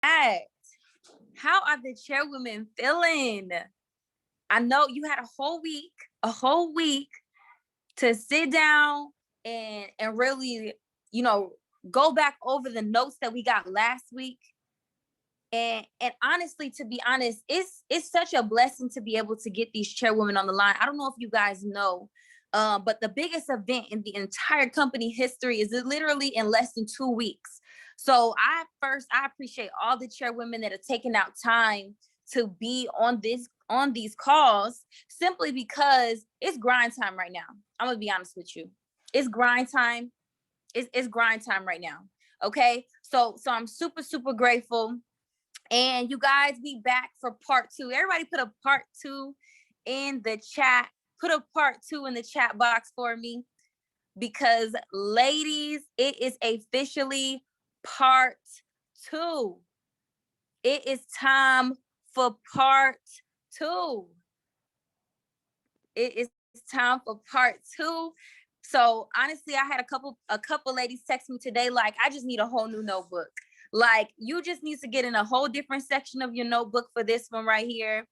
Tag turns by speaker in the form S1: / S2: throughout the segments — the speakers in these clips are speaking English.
S1: How are the chairwomen feeling? I know you had a whole week to sit down and really, you know, go back over the notes that we got last week. And honestly, to be honest, it's such a blessing to be able to get these chairwomen on the line. I don't know if you guys know, but the biggest event in the entire company history is literally in less than 2 weeks. So I appreciate all the chairwomen that are taking out time to be on these calls, simply because it's grind time right now. I'm gonna be honest with you. It's grind time. It's grind time right now. Okay. So I'm super, super grateful. And you guys, we back for part two. Everybody put a part two in the chat. Put a part two in the chat box for me, because ladies, it is officially part two. It is time for part two. It is time for part two. So honestly, I had a couple ladies text me today, like, I just need a whole new notebook. Like, you just need to get in a whole different section of your notebook for this one right here.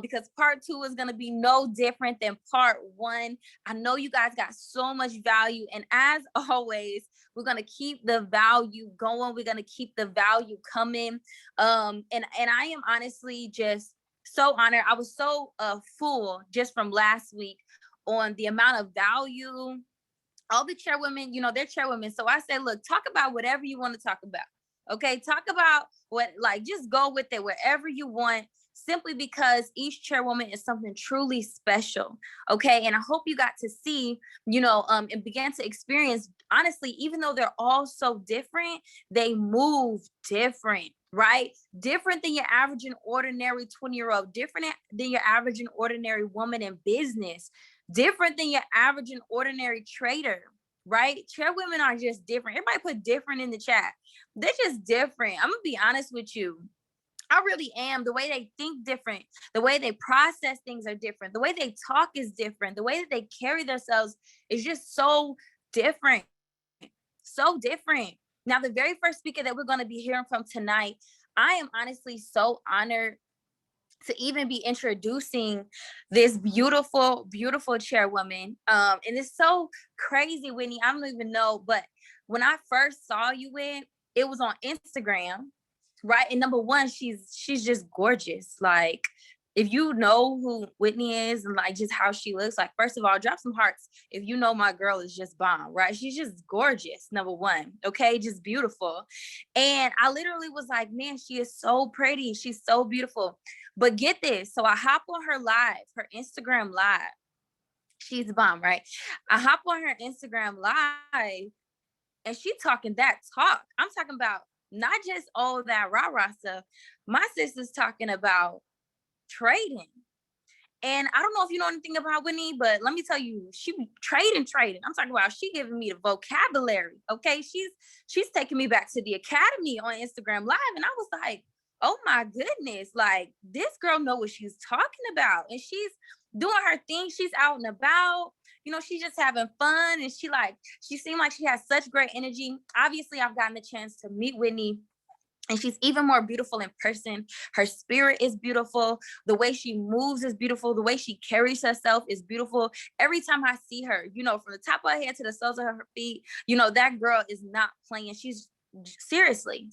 S1: Because part two is gonna be no different than part one. I know you guys got so much value, and as always, we're gonna keep the value going. We're gonna keep the value coming. And I am honestly just so honored. I was so full just from last week on the amount of value. All the chairwomen, they're chairwomen. So I said, look, talk about whatever you want to talk about. Okay, talk about just go with it wherever you want, simply because each chairwoman is something truly special. Okay, and I hope you got to see, and began to experience, honestly, even though they're all so different, they move different, right? Different than your average and ordinary 20-year-old, different than your average and ordinary woman in business, different than your average and ordinary trader, right? Chairwomen are just different. Everybody put different in the chat. They're just different. I'm gonna be honest with you. I really am. The way they think different, the way they process things are different, the way they talk is different, the way that they carry themselves is just so different. So different. Now, the very first speaker that we're going to be hearing from tonight, I am honestly so honored to even be introducing this beautiful, beautiful chairwoman. And it's so crazy, Whitney. I don't even know, but when I first saw you it was on Instagram, right? And number one, she's just gorgeous. Like, if you know who Whitney is and like just how she looks, like, first of all, drop some hearts if you know my girl is just bomb, right? She's just gorgeous, number one. Okay, just beautiful. And I literally was like, man, she is so pretty. She's so beautiful. But get this. So I hop on her live, her Instagram live. She's bomb, right? I hop on her Instagram live and she talking that talk. I'm talking about not just all that rah-rah stuff. My sister's talking about trading. And I don't know if you know anything about Whitney, but let me tell you, she trading. I'm talking about she giving me the vocabulary. Okay. She's taking me back to the academy on Instagram Live. And I was like, oh my goodness, like, this girl know what she's talking about. And she's doing her thing. She's out and about. She's just having fun. And she seemed like she has such great energy. Obviously, I've gotten the chance to meet Whitney, and she's even more beautiful in person. Her spirit is beautiful. The way she moves is beautiful. The way she carries herself is beautiful. Every time I see her, from the top of her head to the soles of her feet, that girl is not playing. She's seriously,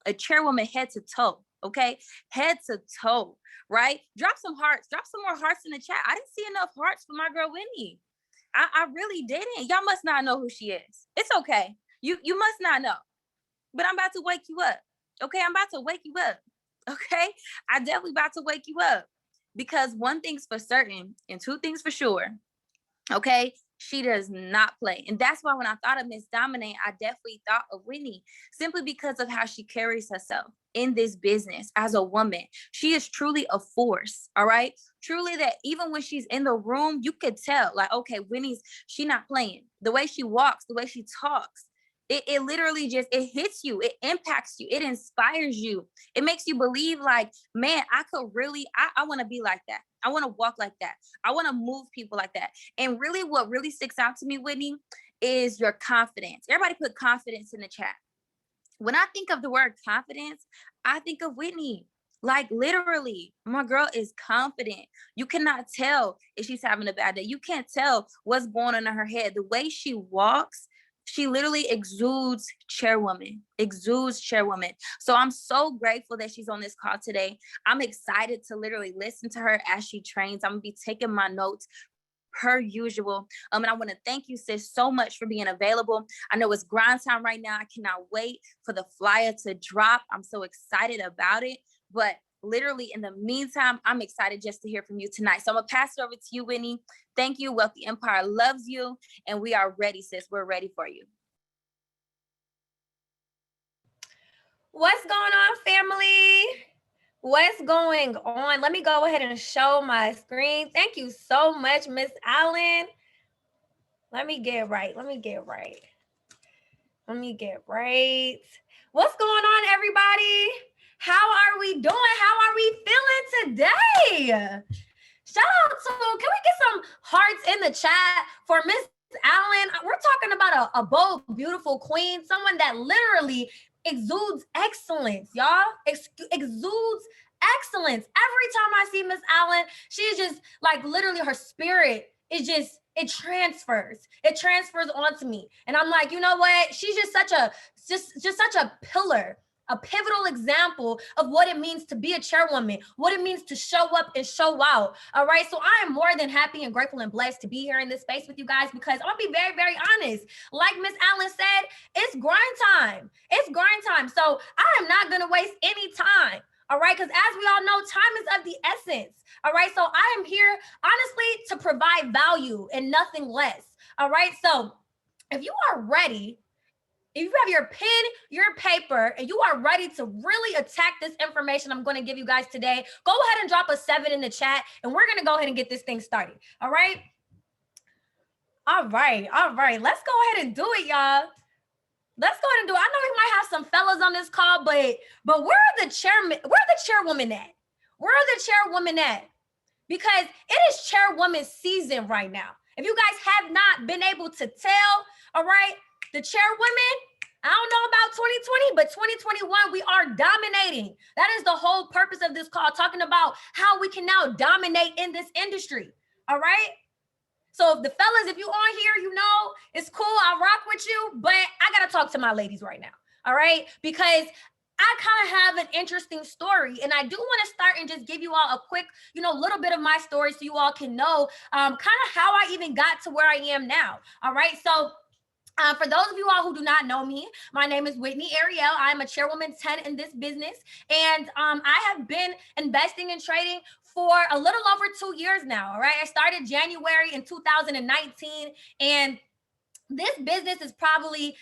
S1: a chairwoman head to toe. Okay, head to toe, right? Drop some hearts. Drop some more hearts in the chat. I didn't see enough hearts for my girl Winnie. I really didn't. Y'all must not know who she is. It's okay. You must not know. But I'm about to wake you up. Okay, I'm about to wake you up. Okay, I definitely about to wake you up, because one thing's for certain and two things for sure. Okay, she does not play. And that's why when I thought of Miss Dominate, I definitely thought of Whitney, simply because of how she carries herself in this business as a woman. She is truly a force, all right? Truly, that even when she's in the room, you could tell, like, okay, she not playing. The way she walks, the way she talks, it literally just, it hits you, it impacts you, it inspires you. It makes you believe, like, man, I could really, I want to be like that. I want to walk like that. I want to move people like that. And really, what really sticks out to me, Whitney, is your confidence. Everybody put confidence in the chat. when I think of the word confidence, I think of Whitney. Like literally, my girl is confident. You cannot tell if she's having a bad day. You can't tell what's going on in her head. The way she walks, she literally exudes chairwoman. So I'm so grateful that she's on this call today. I'm excited to literally listen to her as she trains. I'm gonna be taking my notes per usual. And I want to thank you, sis, so much for being available. I know it's grind time right now. I cannot wait for the flyer to drop. I'm so excited about it. But literally, in the meantime, I'm excited just to hear from you tonight. So I'm gonna pass it over to you, Whitney. Thank you. Wealthy Empire loves you, and we are ready, sis. We're ready for you.
S2: What's going on, family? What's going on? Let me go ahead and show my screen. Thank you so much, Miss Allen. Let me get right. What's going on, everybody? How are we doing? How are we feeling today? Shout out to, can we get some hearts in the chat for Miss Allen? We're talking about a bold, beautiful queen, someone that literally exudes excellence, y'all. Exudes excellence. Every time I see Miss Allen, she's just like literally her spirit is just, it transfers onto me. And I'm like, you know what? She's just such a pillar, a pivotal example of what it means to be a chairwoman, what it means to show up and show out. All right. So I am more than happy and grateful and blessed to be here in this space with you guys, because I'm gonna be very, very honest. Like Miss Allen said, it's grind time. So I am not gonna waste any time. All right. Because as we all know, time is of the essence. All right. So I am here, honestly, to provide value and nothing less. All right. So if you are ready, if you have your pen, your paper, and you are ready to really attack this information I'm going to give you guys today, go ahead and drop a 7 in the chat, and we're going to go ahead and get this thing started. All right. Let's go ahead and do it, y'all. Let's go ahead and do it. I know we might have some fellas on this call, but where are the chairman? Where are the chairwomen at? Because it is chairwoman season right now. If you guys have not been able to tell, all right, the chairwomen, I don't know about 2020, but 2021, we are dominating. That is the whole purpose of this call, talking about how we can now dominate in this industry. All right. So if the fellas, if you on here, you know, it's cool. I rock with you, but I got to talk to my ladies right now. All right. Because I kind of have an interesting story, and I do want to start and just give you all a quick, little bit of my story so you all can know kind of how I even got to where I am now. All right. So for those of you all who do not know me, my name is Whitney Ariel. I'm a chairwoman 10 in this business, and I have been investing and trading for a little over 2 years now. All right. I started January in 2019, and this business is probably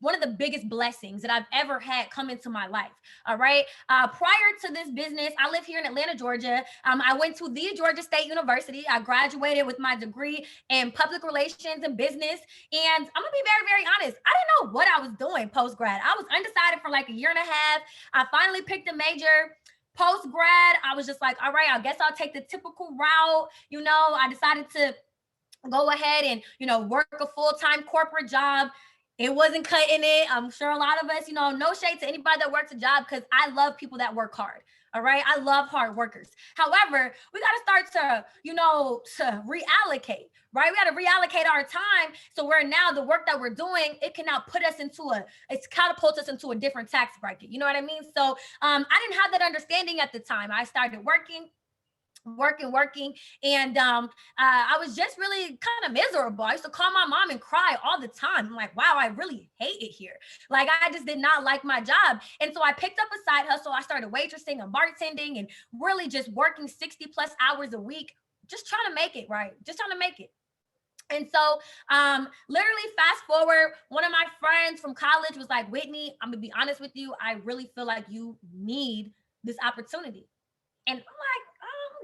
S2: one of the biggest blessings that I've ever had come into my life. All right. Prior to this business, I live here in Atlanta, Georgia. I went to the Georgia State University. I graduated with my degree in public relations and business. And I'm gonna be very, very honest. I didn't know what I was doing post-grad. I was undecided for like a year and a half. I finally picked a major. Post-grad, I was just like, all right, I guess I'll take the typical route. I decided to go ahead and, work a full-time corporate job. It wasn't cutting it. I'm sure a lot of us, no shade to anybody that works a job, because I love people that work hard. All right. I love hard workers. However, we got to start to reallocate, right? We got to reallocate our time. So where now the work that we're doing, it can now put us it's catapult us into a different tax bracket. You know what I mean? So I didn't have that understanding at the time. I started working, and I was just really kind of miserable. I used to call my mom and cry all the time. I'm like, wow, I really hate it here. Like, I just did not like my job. And so I picked up a side hustle. I started waitressing and bartending and really just working 60 plus hours a week, just trying to make it, right? Just trying to make it. And so literally fast forward, one of my friends from college was like, Whitney, I'm gonna be honest with you, I really feel like you need this opportunity. And I'm like,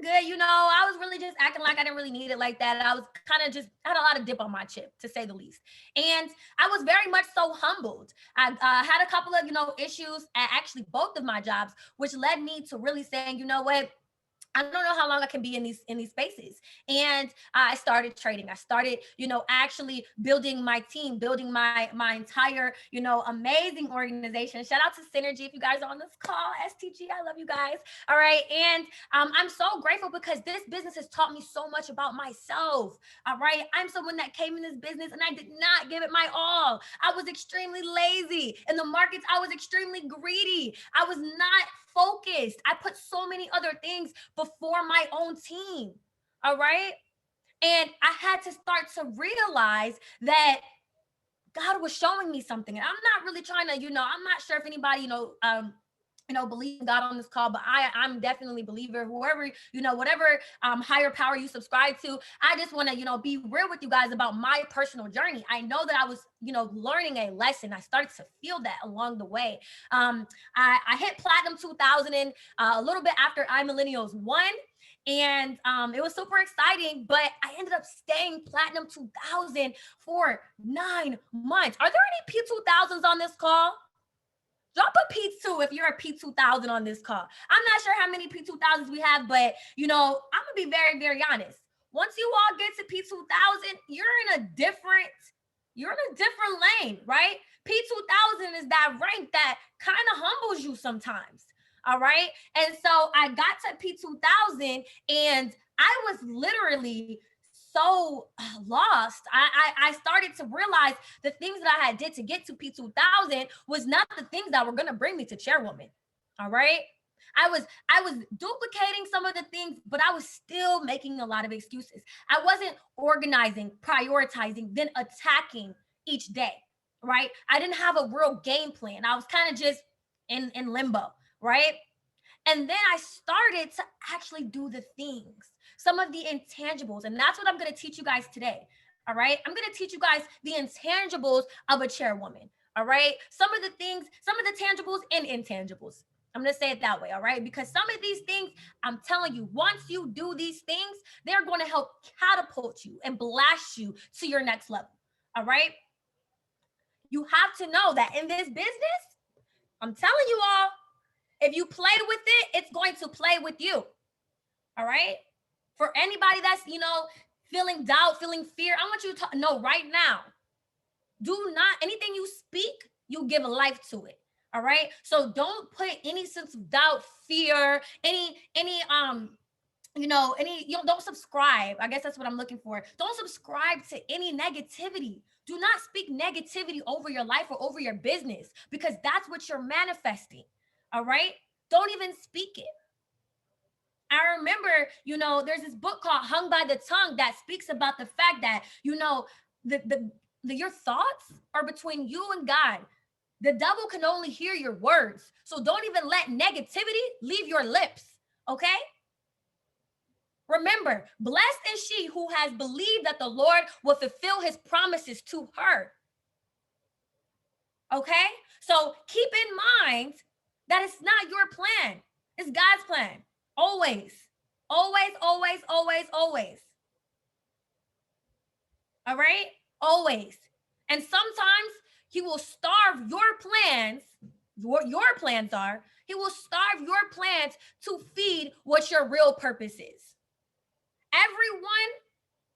S2: good. I was really just acting like I didn't really need it like that. I was kind of just had a lot of dip on my chip, to say the least. And I was very much so humbled. I had a couple of, issues at actually both of my jobs, which led me to really saying, you know what? I don't know how long I can be in these spaces. And I started trading. I started, actually building my team, building my entire, amazing organization. Shout out to Synergy if you guys are on this call. STG, I love you guys. All right. And I'm so grateful because this business has taught me so much about myself. All right. I'm someone that came in this business and I did not give it my all. I was extremely lazy. In the markets, I was extremely greedy. I was not focused. I put so many other things before my own team. All right. And I had to start to realize that God was showing me something. And I'm not really trying to, I'm not sure if anybody, believe in God on this call, but I'm definitely a believer. Whoever, whatever higher power you subscribe to, I just want to, be real with you guys about my personal journey. I know that I was, learning a lesson. I started to feel that along the way. I hit platinum 2000 and a little bit after iMillennials won. And it was super exciting, but I ended up staying platinum 2000 for 9 months. Are there any P2000s on this call? Drop a P2 if you're a P2000 on this call. I'm not sure how many P2000s we have, but I'm gonna be very, very honest. Once you all get to P2000, you're in a different lane, right? P2000 is that rank that kind of humbles you sometimes. All right. And so I got to P2000 and I was literally so lost. I started to realize the things that I had did to get to P2000 was not the things that were going to bring me to chairwoman. All right. I was duplicating some of the things, but I was still making a lot of excuses. I wasn't organizing, prioritizing, then attacking each day. Right. I didn't have a real game plan. I was kind of just in limbo. Right. And then I started to actually do the things, some of the intangibles. And that's what I'm going to teach you guys today. All right. I'm going to teach you guys the intangibles of a chairwoman. All right. Some of the things, some of the tangibles and intangibles. I'm going to say it that way. All right. Because some of these things, I'm telling you, once you do these things, they're going to help catapult you and blast you to your next level. All right. You have to know that in this business, I'm telling you all, if you play with it, it's going to play with you. All right. For anybody that's, feeling doubt, feeling fear, I want you to know right now, do not, anything you speak, you give a life to it. All right. So don't put any sense of doubt, fear, don't subscribe. I guess that's what I'm looking for. Don't subscribe to any negativity. Do not speak negativity over your life or over your business because that's what you're manifesting. All right. Don't even speak it. I remember, there's this book called Hung by the Tongue that speaks about the fact that, your thoughts are between you and God. The devil can only hear your words. So don't even let negativity leave your lips. Okay. Remember, blessed is she who has believed that the Lord will fulfill his promises to her. Okay. So keep in mind that it's not your plan. It's God's plan. Always, always, always, always, always. All right? Always. And sometimes he will starve your plans, what your plans are. He will starve your plans to feed what your real purpose is. Everyone,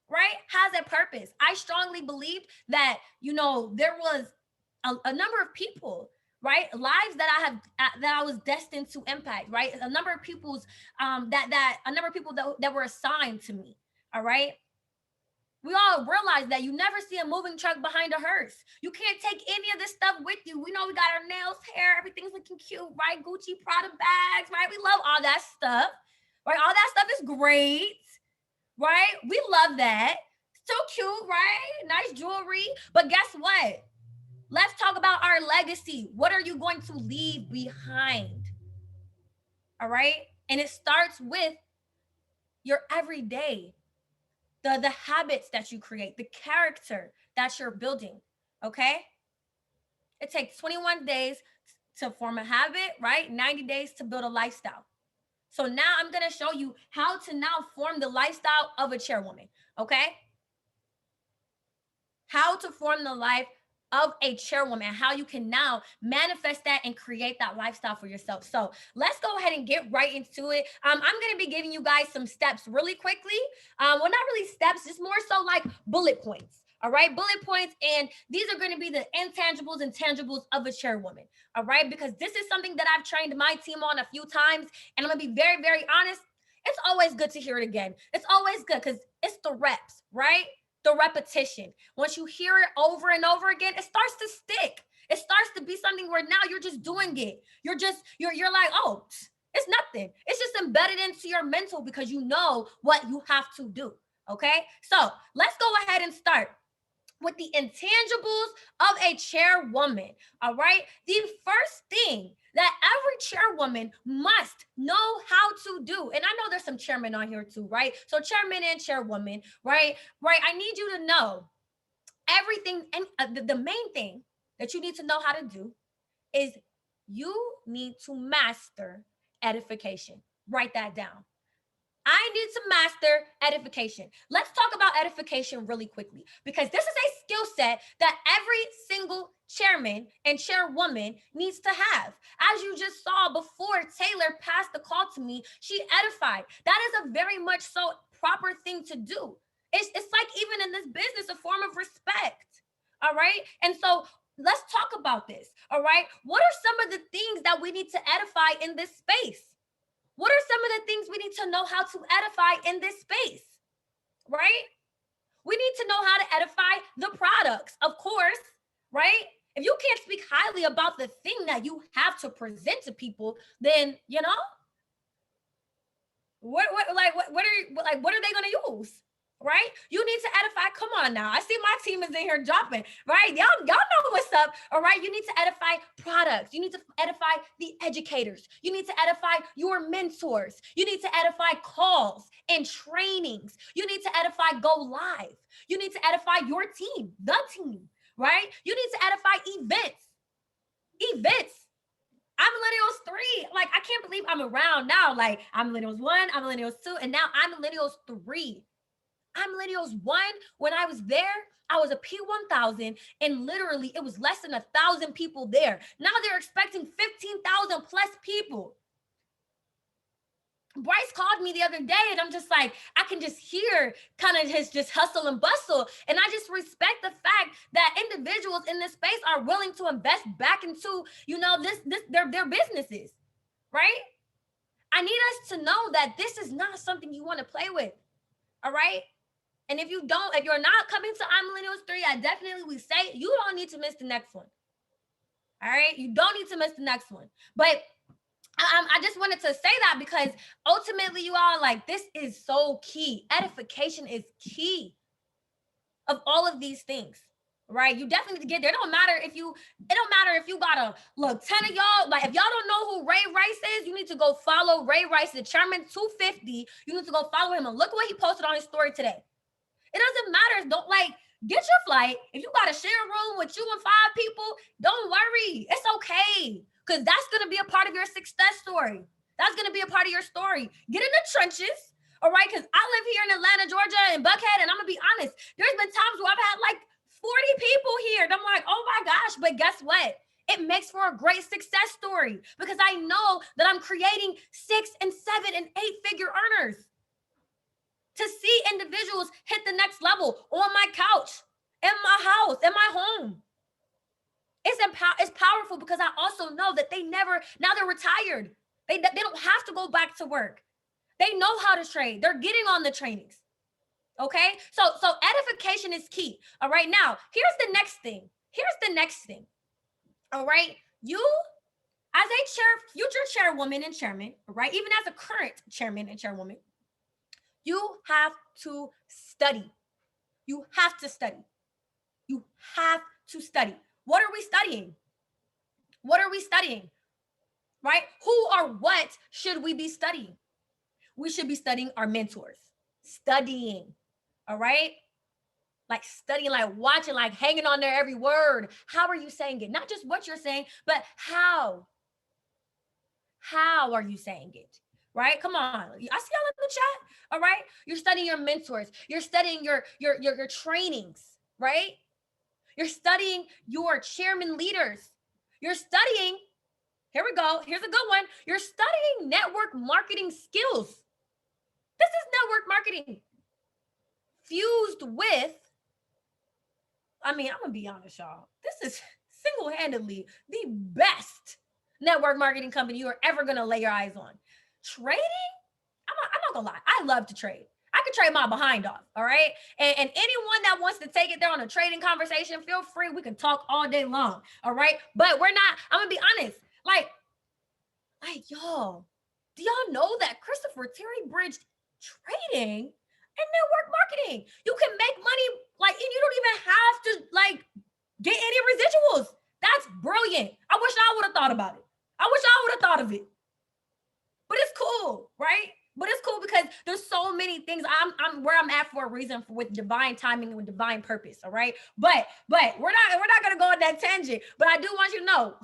S2: right, has a purpose. I strongly believed that, there was a number of people, right, lives that I was destined to impact, right, a number of people's that were assigned to me. All right. We all realize that you never see a moving truck behind a hearse. You can't take any of this stuff with you. We know we got our nails, hair, everything's looking cute, right? Gucci, Prada bags, right? We love all that stuff, right? All that stuff is great, right? We love that. So cute, right? Nice jewelry. But guess what? Let's talk about our legacy. What are you going to leave behind? All right. And it starts with your everyday, the habits that you create, the character that you're building. Okay. It takes 21 days to form a habit, right? 90 days to build a lifestyle. So now I'm going to show you how to now form the lifestyle of a chairwoman. Okay. How to form the life of a chairwoman, and how you can now manifest that and create that lifestyle for yourself. So let's go ahead and get right into it. I'm going to be giving you guys some steps really quickly. Well, not really steps, just more so like bullet points. All right, bullet points. And these are going to be the intangibles and tangibles of a chairwoman. All right, because this is something that I've trained my team on a few times. And I'm going to be very, very honest. It's always good to hear it again. It's always good because it's the reps, right? The repetition. Once you hear it over and over again, it starts to stick. It starts to be something where now you're just doing it. You're like, oh, it's nothing. It's just embedded into your mental because you know what you have to do. Okay. So let's go ahead and start with the intangibles of a chairwoman. All right. The first thing that every chairwoman must know how to do, and I know there's some chairmen on here too, right? So chairman and chairwoman, right? Right. I need you to know everything. And the main thing that you need to know how to do is you need to master edification. Write that down. I need to master edification. Let's talk about edification really quickly, because this is a skill set that every single chairman and chairwoman needs to have. As you just saw before Taylor passed the call to me, she edified. That is a very much so proper thing to do. It's like, even in this business, a form of respect. All right. And so let's talk about this. All right. What are some of the things that we need to edify in this space? What are some of the things we need to know how to edify in this space, right? We need to know how to edify the products, of course, right? If you can't speak highly about the thing that you have to present to people, then, you know, what are they going to use? Right? You need to edify. Come on now. I see my team is in here dropping, right? Y'all know what's up. All right. You need to edify products. You need to edify the educators. You need to edify your mentors. You need to edify calls and trainings. You need to edify go live. You need to edify your team, the team, right? You need to edify events. I'm Millennials 3. Like, I can't believe I'm around now. Like, I'm Millennials 1, I'm Millennials 2, and now I'm Millennials 3. I'm Millennials 1. When I was there, I was a P1000, and literally it was less than 1,000 people there. Now they're expecting 15,000 plus people. Bryce called me the other day, and I'm just like, I can just hear kind of his just hustle and bustle. And I just respect the fact that individuals in this space are willing to invest back into, you know, their businesses, right? I need us to know that this is not something you want to play with. All right. And if you're not coming to I'm Millennials 3, I definitely would say you don't need to miss the next one. All right. You don't need to miss the next one. But I just wanted to say that because ultimately, you all, like, this is so key. Edification is key of all of these things, right? You definitely need to get there. It don't matter if you got a look, 10 of y'all, like, if y'all don't know who Ray Rice is, you need to go follow Ray Rice, the Chairman 250. You need to go follow him and look what he posted on his story today. It doesn't matter. Don't, like, get your flight. If you got to share a room with you and 5 people, don't worry. It's okay. Because that's going to be a part of your success story. That's going to be a part of your story. Get in the trenches. All right. Because I live here in Atlanta, Georgia, and Buckhead. And I'm going to be honest. There's been times where I've had like 40 people here. And I'm like, oh my gosh. But guess what? It makes for a great success story because I know that I'm creating 6 and 7 and 8 figure earners. To see individuals hit the next level on my couch, in my house, in my home. It's powerful because I also know that now they're retired. They don't have to go back to work. They know how to train. They're getting on the trainings. Okay? So edification is key. All right. Now, here's the next thing. All right. You, as a future chairwoman and chairman, right? Even as a current chairman and chairwoman, you have to study. You have to study. You have to study. What are we studying? What are we studying? Right? Who or what should we be studying? We should be studying our mentors. Studying. All right? Like studying, like watching, like hanging on their every word. How are you saying it? Not just what you're saying, but how. How are you saying it? Right? Come on. I see y'all in the chat. All right. You're studying your mentors. You're studying your trainings, right? You're studying your chairman leaders. You're studying, here we go, here's a good one. You're studying network marketing skills. This is network marketing fused with, I mean, I'm gonna be honest, y'all. This is single-handedly the best network marketing company you are ever gonna lay your eyes on. Trading? I'm not gonna lie, I love to trade. I could trade my behind off, all right? And anyone that wants to take it there on a trading conversation, feel free. We can talk all day long, all right? But we're not, I'm gonna be honest. Like y'all, do y'all know that Christopher Terry bridged trading and network marketing? You can make money, like, and you don't even have to, like, get any residuals. That's brilliant. I wish I would have thought about it. I wish I would have thought of it. But it's cool, right? But it's cool because there's so many things. I'm where I'm at for a reason, with divine timing and with divine purpose. All right. But we're not gonna go on that tangent. But I do want you to know,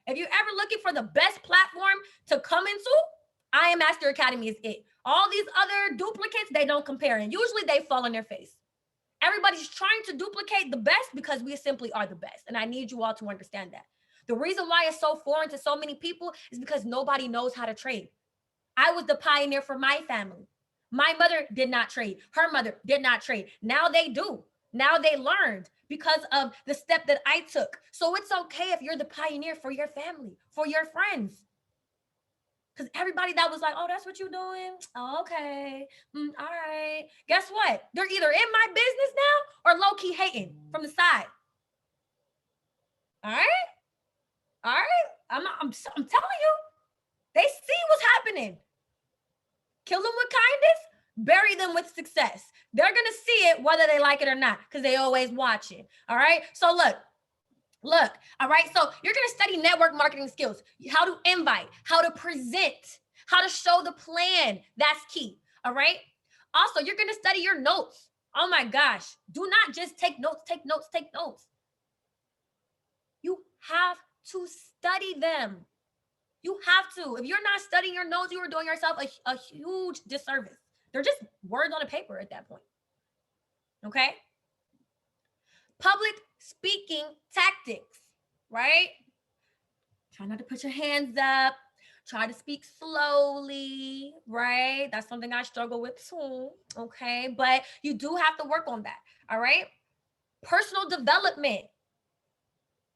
S2: if you're ever looking for the best platform to come into, I Am Master Academy is it. All these other duplicates, they don't compare, and usually they fall on their face. Everybody's trying to duplicate the best because we simply are the best. And I need you all to understand that. The reason why it's so foreign to so many people is because nobody knows how to trade. I was the pioneer for my family. My mother did not trade. Her mother did not trade. Now they do. Now they learned because of the step that I took. So it's okay if you're the pioneer for your family, for your friends. Because everybody that was like, oh, that's what you're doing? Oh, okay. All right. Guess what? They're either in my business now or low-key hating from the side. All right? All right? I'm telling you, they see what's happening. Kill them with kindness, bury them with success. They're going to see it whether they like it or not because they always watch it. All right? So look. All right? So you're going to study network marketing skills, how to invite, how to present, how to show the plan. That's key. All right? Also, you're going to study your notes. Oh my gosh. Do not just take notes, take notes, take notes. You have to study them. You have to. If you're not studying your notes, you are doing yourself a huge disservice. They're just words on a paper at that point. Okay? Public speaking tactics, right? Try not to put your hands up. Try to speak slowly, right? That's something I struggle with too, okay? But you do have to work on that, all right? Personal development.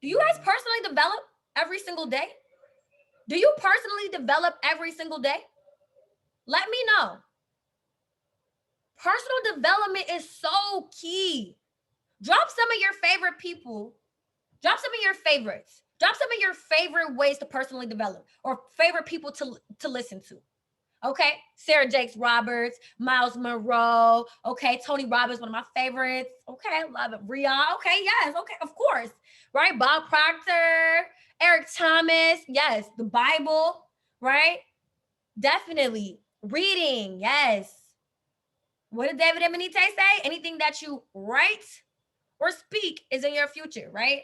S2: Do you guys personally develop every single day? Do you personally develop every single day? Let me know. Personal development is so key. Drop some of your favorite people. Drop some of your favorites. Drop some of your favorite ways to personally develop or favorite people to listen to. Okay? Sarah Jakes Roberts, Miles Monroe. Okay? Tony Robbins, one of my favorites. Okay? Love it. Ria. Okay? Yes. Okay. Of course. Right? Bob Proctor, Eric Thomas. Yes. The Bible. Right? Definitely. Reading. Yes. What did David Emanite say? Anything that you write or speak is in your future, right?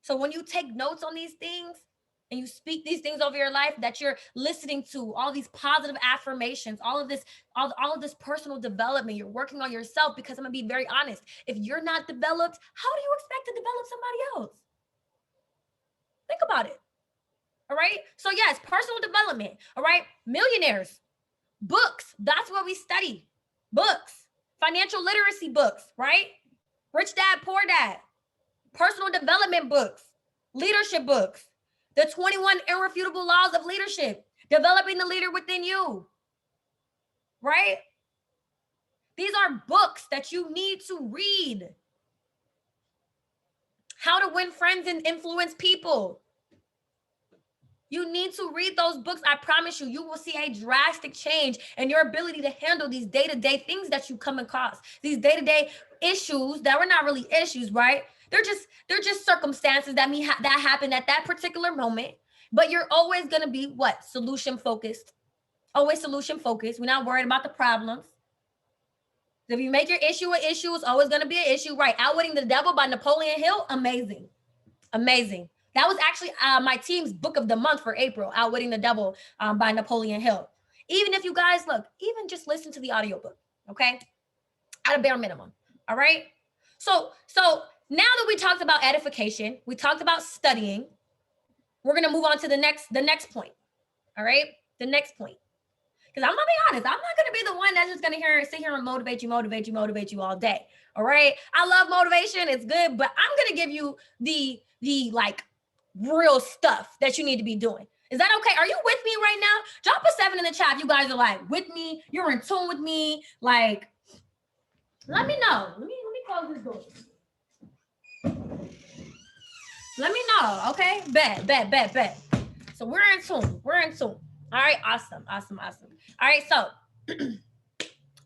S2: So when you take notes on these things and you speak these things over your life, that you're listening to all these positive affirmations, all of this personal development, you're working on yourself, because I'm gonna be very honest. If you're not developed, how do you expect to develop somebody else? Think about it. All right. So yes, personal development. All right. Millionaires, books. That's what we study. Books, financial literacy books, right? Rich Dad, Poor Dad, personal development books, leadership books, the 21 irrefutable laws of leadership, developing the leader within you, right? These are books that you need to read. How to Win Friends and Influence People. You need to read those books. I promise you, you will see a drastic change in your ability to handle these day-to-day things that you come across. These day-to-day issues that were not really issues, right? They're just circumstances that happen at that particular moment. But you're always going to be what? Solution focused. Always solution focused. We're not worried about the problems. If you make your issue an issue, it's always going to be an issue, right? Outwitting the Devil by Napoleon Hill. Amazing. Amazing. That was actually my team's book of the month for April, Outwitting the Devil by Napoleon Hill. Even if you guys even just listen to the audiobook, okay? At a bare minimum, all right? So Now that we talked about edification, we talked about studying, we're going to move on to the next point. All right? The next point. Because I'm going to be honest, I'm not going to be the one that's just going to sit here and motivate you all day. All right? I love motivation. It's good, but I'm going to give you the like real stuff that you need to be doing. Is that okay? Are you with me right now? Drop a 7 in the chat if you guys are like with me. You're in tune with me. Like, let me know. Let me close this door. Let me know, okay? Bet. So we're in tune. All right, awesome. All right, so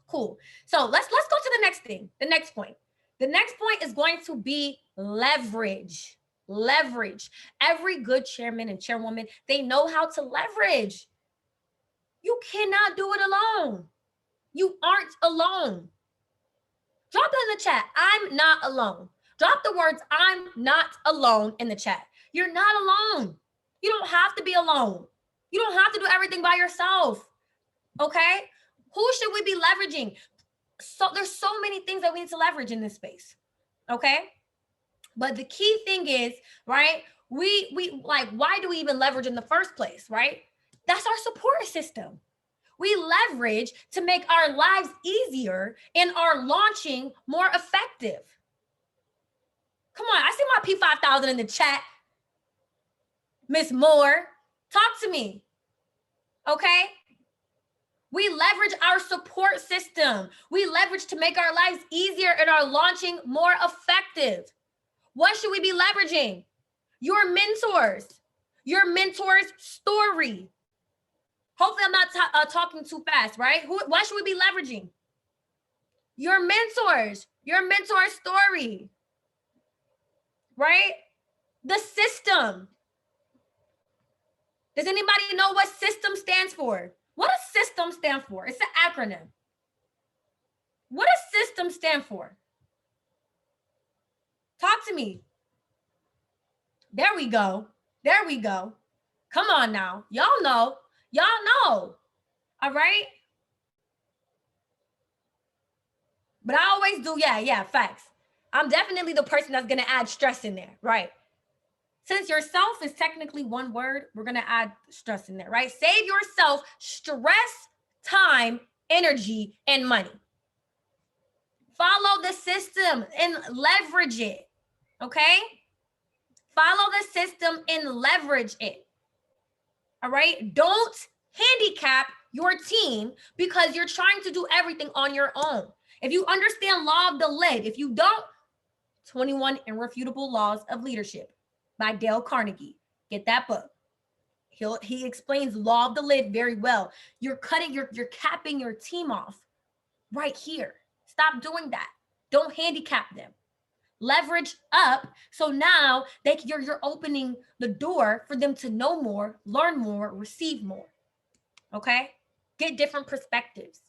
S2: cool. So let's go to the next thing. The next point. The next point is going to be leverage. Leverage. Every good chairman and chairwoman, they know how to leverage. You cannot do it alone. You aren't alone. Drop it in the chat. I'm not alone. Drop the words, I'm not alone in the chat. You're not alone. You don't have to be alone. You don't have to do everything by yourself. Okay? Who should we be leveraging? So there's so many things that we need to leverage in this space. Okay? But the key thing is, right? We like, why do we even leverage in the first place, right? That's our support system. We leverage to make our lives easier and our launching more effective. Come on, I see my P5000 in the chat. Miss Moore, talk to me. Okay? We leverage our support system. We leverage to make our lives easier and our launching more effective. What should we be leveraging? Your mentor's story. Hopefully I'm not talking too fast, right? What should we be leveraging? Your mentor's story, right? The system. Does anybody know what system stands for? What does system stand for? It's an acronym. What does system stand for? Talk to me. There we go. Come on now. Y'all know. All right? But I always do, yeah, facts. I'm definitely the person that's going to add stress in there, right? Since yourself is technically one word, we're going to add stress in there, right? Save yourself stress, time, energy, and money. Follow the system and leverage it, okay? Follow the system and leverage it, all right? Don't handicap your team because you're trying to do everything on your own. If you understand law of the lid, if you don't, 21 Irrefutable Laws of Leadership by Dale Carnegie. Get that book. He explains law of the lid very well. You're capping your team off right here. Stop doing that. Don't handicap them. Leverage up. So now you're opening the door for them to know more, learn more, receive more. Okay? Get different perspectives.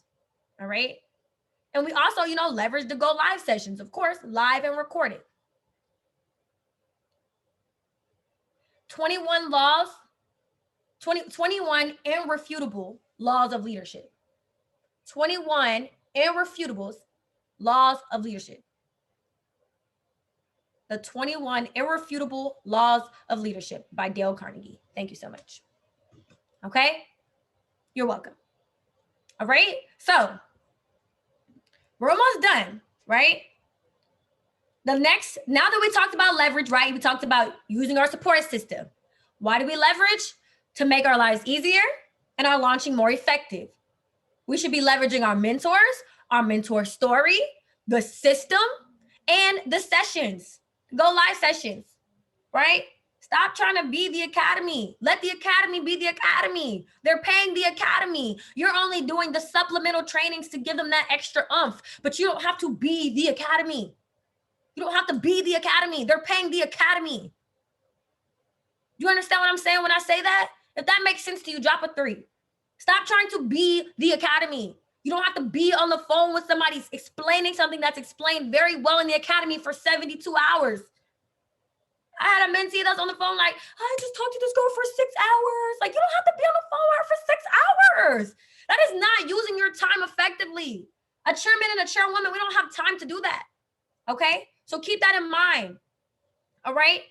S2: All right? And we also, leverage the go live sessions, of course, live and recorded. 21 irrefutable laws of leadership. 21 irrefutable laws of leadership. The 21 Irrefutable Laws of Leadership by Dale Carnegie. Thank you so much. Okay? You're welcome. All right? So, we're almost done, right? Now that we talked about leverage, right? We talked about using our support system. Why do we leverage? To make our lives easier and our launching more effective. We should be leveraging our mentors, our mentor story, the system, and the sessions, go live sessions, right? Stop trying to be the academy. Let the academy be the academy. They're paying the academy. You're only doing the supplemental trainings to give them that extra oomph, but you don't have to be the academy. You don't have to be the academy. They're paying the academy. Do you understand what I'm saying when I say that? If that makes sense to you, drop a 3. Stop trying to be the academy. You don't have to be on the phone with somebody explaining something that's explained very well in the academy for 72 hours. I had a mentee that's on the phone like, I just talked to this girl for 6 hours. Like, you don't have to be on the phone with her for 6 hours. That is not using your time effectively. A chairman and a chairwoman, we don't have time to do that. Okay? So keep that in mind. All right.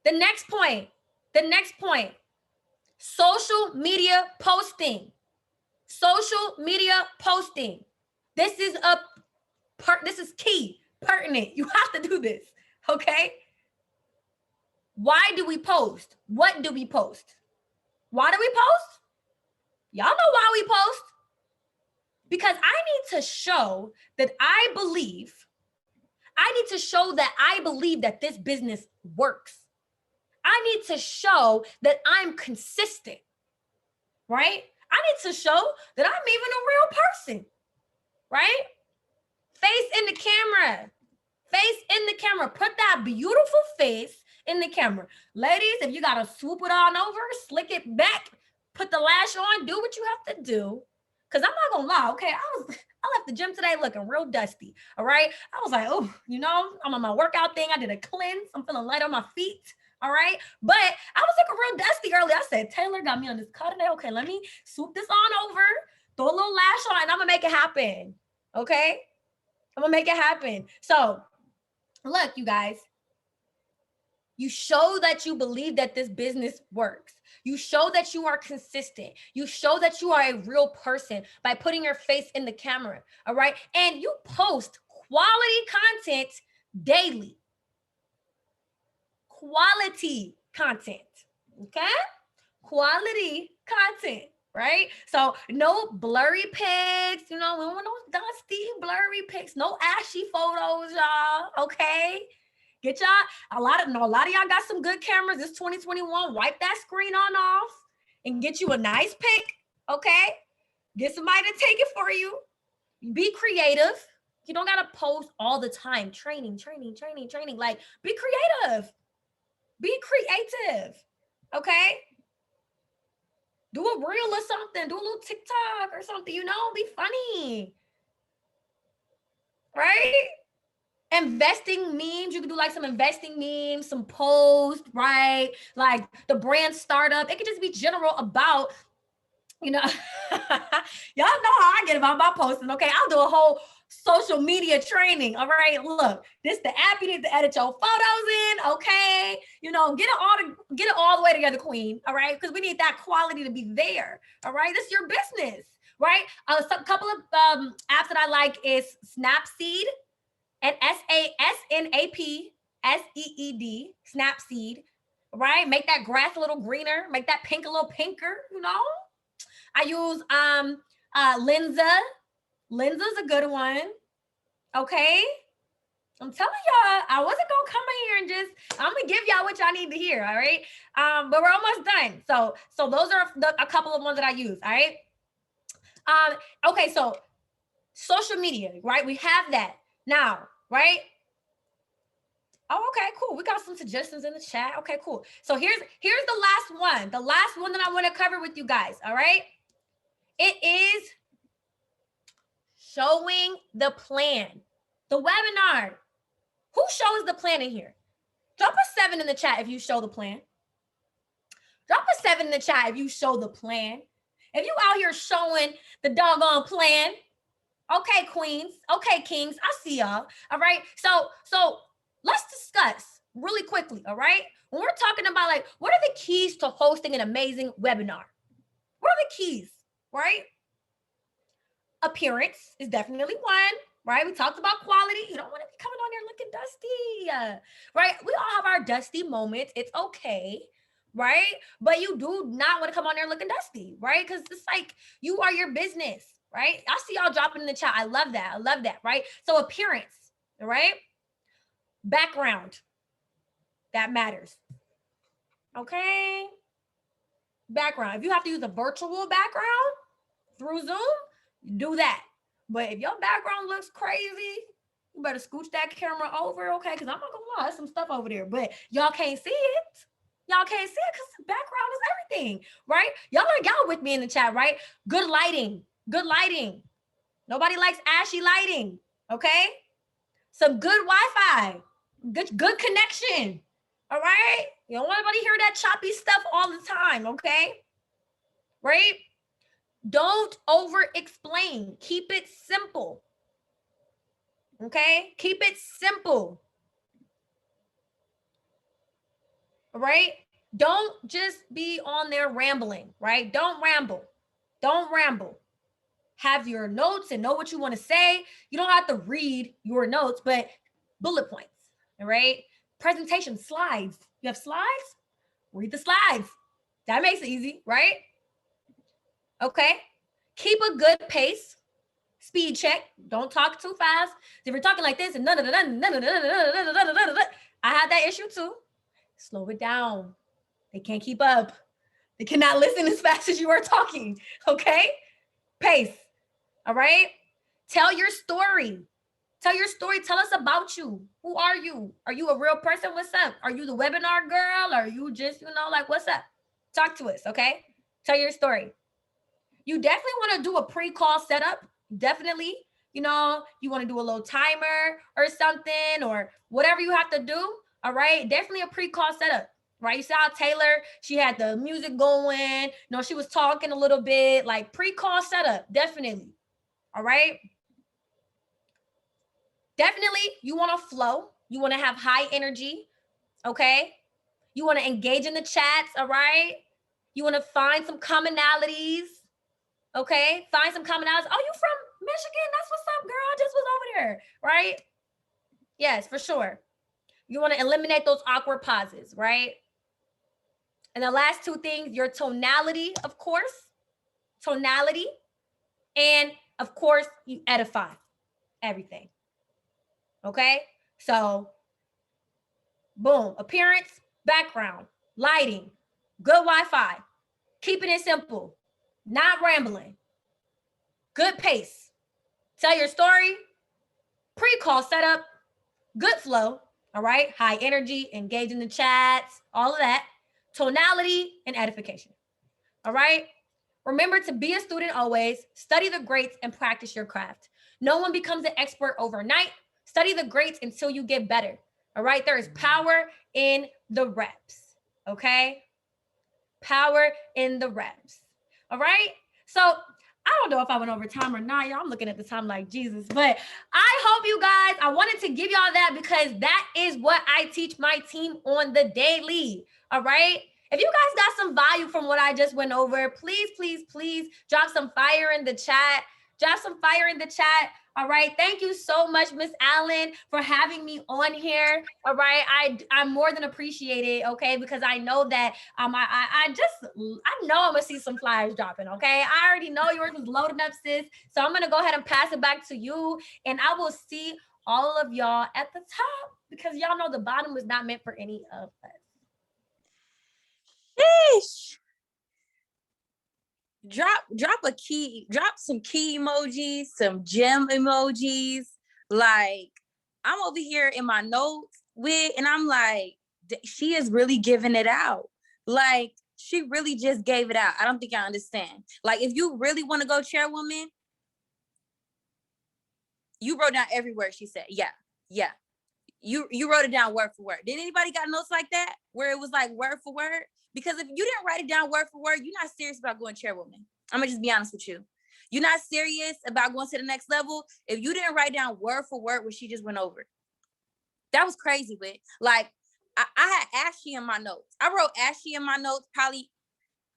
S2: The next point, social media posting. Social media posting. This is key, pertinent. You have to do this, okay? Why do we post? What do we post? Why do we post? Y'all know why we post. Because I need to show that I believe that this business works. I need to show that I'm consistent, right? I need to show that I'm even a real person, right? Face in the camera. Face in the camera. Put that beautiful face in the camera. Ladies, if you got to swoop it on over, slick it back, put the lash on, do what you have to do. Because I'm not going to lie, okay? I left the gym today looking real dusty, all right? I was like, oh, I'm on my workout thing. I did a cleanse. I'm feeling light on my feet, all right? But I was looking real dusty early. I said, Taylor got me on this cut today. Okay, let me swoop this on over, throw a little lash on, and I'm going to make it happen, okay? I'm going to make it happen. So, look, you guys, you show that you believe that this business works. You show that you are consistent. You show that you are a real person by putting your face in the camera, all right? And you post quality content daily. Quality content, okay? Quality content, right? So no blurry pics, we don't want those dusty, blurry pics, no ashy photos, y'all, okay? Get y'all, a lot of y'all got some good cameras. This 2021, wipe that screen on off and get you a nice pic, okay? Get somebody to take it for you. Be creative. You don't gotta post all the time. Training. Like, be creative. Be creative, okay? Do a reel or something. Do a little TikTok or something, be funny, right? Investing memes. You can do like some investing memes, some posts, right? Like the brand startup. It could just be general about, y'all know how I get about my posting, okay? I'll do a whole social media training, all right? Look, this the app you need to edit your photos in, okay? Get it all the way together, queen, all right? Because we need that quality to be there, all right? This is your business, right? A couple of apps that I like is Snapseed and SNAPSEED, Snapseed, right? Make that grass a little greener, make that pink a little pinker, I use Lenza. Lenza's a good one. Okay. I'm telling y'all, I wasn't gonna come in here and I'm gonna give y'all what y'all need to hear. All right. But we're almost done. So those are a couple of ones that I use. All right. Okay. So social media, right? We have that now, right? Oh, okay, cool. We got some suggestions in the chat. Okay, cool. So here's the last one. The last one that I want to cover with you guys. All right. It is showing the plan, the webinar. Who shows the plan in here? Drop a 7 in the chat if you show the plan. Drop a 7 in the chat if you show the plan. If you out here showing the doggone plan. Okay, queens. Okay, kings. I see y'all. All right. So let's discuss really quickly. All right. When we're talking about like, what are the keys to hosting an amazing webinar? What are the keys? Right? Appearance is definitely one, right? We talked about quality. You don't want to be coming on there looking dusty, right? We all have our dusty moments. It's okay, right? But you do not want to come on there looking dusty, right? Because it's like you are your business, right? I see y'all dropping in the chat. I love that, right? So appearance, right? Background, that matters, okay? Background. If you have to use a virtual background through Zoom, do that. But if your background looks crazy, you better scooch that camera over, okay? Because I'm not gonna lie, there's some stuff over there, but y'all can't see it. Y'all can't see it because the background is everything, right? Y'all with me in the chat, right? Good lighting. Nobody likes ashy lighting, okay? Some good Wi-Fi, good connection, all right? You don't want anybody to hear that choppy stuff all the time, okay? Right? Don't over explain. Keep it simple. Okay? Keep it simple. All right? Don't just be on there rambling, right? Don't ramble. Don't ramble. Have your notes and know what you want to say. You don't have to read your notes, but bullet points, all right? Presentation slides. You have slides? Read the slides. That makes it easy, right? Okay. Keep a good pace. Speed check. Don't talk too fast. If you're talking like this and I had that issue too. Slow it down. They can't keep up. They cannot listen as fast as you are talking. Okay? Pace. All right? Tell your story. Tell your story. Tell us about you. Who are you? Are you a real person? What's up? Are you the webinar girl? Are you just, like, what's up? Talk to us, okay? Tell your story. You definitely want to do a pre-call setup. Definitely. You want to do a little timer or something or whatever you have to do. All right? Definitely a pre-call setup. Right? You saw Taylor, she had the music going. She was talking a little bit, like pre-call setup. Definitely. All right? Definitely, you want to flow. You want to have high energy. Okay? You want to engage in the chats. All right? You want to find some commonalities. Okay? Find some commonalities. Oh, you from Michigan? That's what's up, girl. I just was over there. Right? Yes, for sure. You want to eliminate those awkward pauses, right? And the last two things, your tonality, of course. Tonality. And, of course, you edify everything. Okay? So, boom. Appearance, background, lighting, good Wi-Fi. Keeping it simple. Not rambling. Good pace. Tell your story. Pre-call setup. Good flow. All right? High energy, engage in the chats, all of that. Tonality and edification. All right? Remember to be a student always, study the greats, and practice your craft. No one becomes an expert overnight. Study the greats until you get better. All right? There is power in the reps. Okay? Power in the reps. All right? So I don't know if I went over time or not. Y'all, I'm looking at the time like Jesus. But I hope you guys, I wanted to give y'all that because that is what I teach my team on the daily. All right? If you guys got some value from what I just went over, please, please, please drop some fire in the chat. Drop some fire in the chat. All right. Thank you so much, Miss Allen, for having me on here. All right. I'm more than appreciated. Okay. Because I know that I know I'm gonna see some flyers dropping. Okay. I already know yours was loading up, sis. So I'm gonna go ahead and pass it back to you. And I will see all of y'all at the top because y'all know the bottom was not meant for any of us.
S1: Sheesh. Drop some key emojis, some gem emojis. Like, I'm over here in my notes and I'm like, she is really giving it out. Like, she really just gave it out. I don't think I understand. Like, if you really want to go chairwoman, you wrote down every word she said. Yeah. You wrote it down word for word. Did anybody got notes like that where it was like word for word? Because if you didn't write it down word for word, you're not serious about going chairwoman. I'm gonna just be honest with you. You're not serious about going to the next level if you didn't write down word for word what she just went over. That was crazy, but like I had Ashley in my notes. I wrote Ashley in my notes. Probably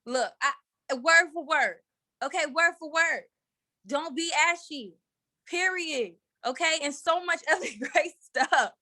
S1: word for word. Okay, word for word. Don't be ashy. Period. Okay, and so much other great stuff.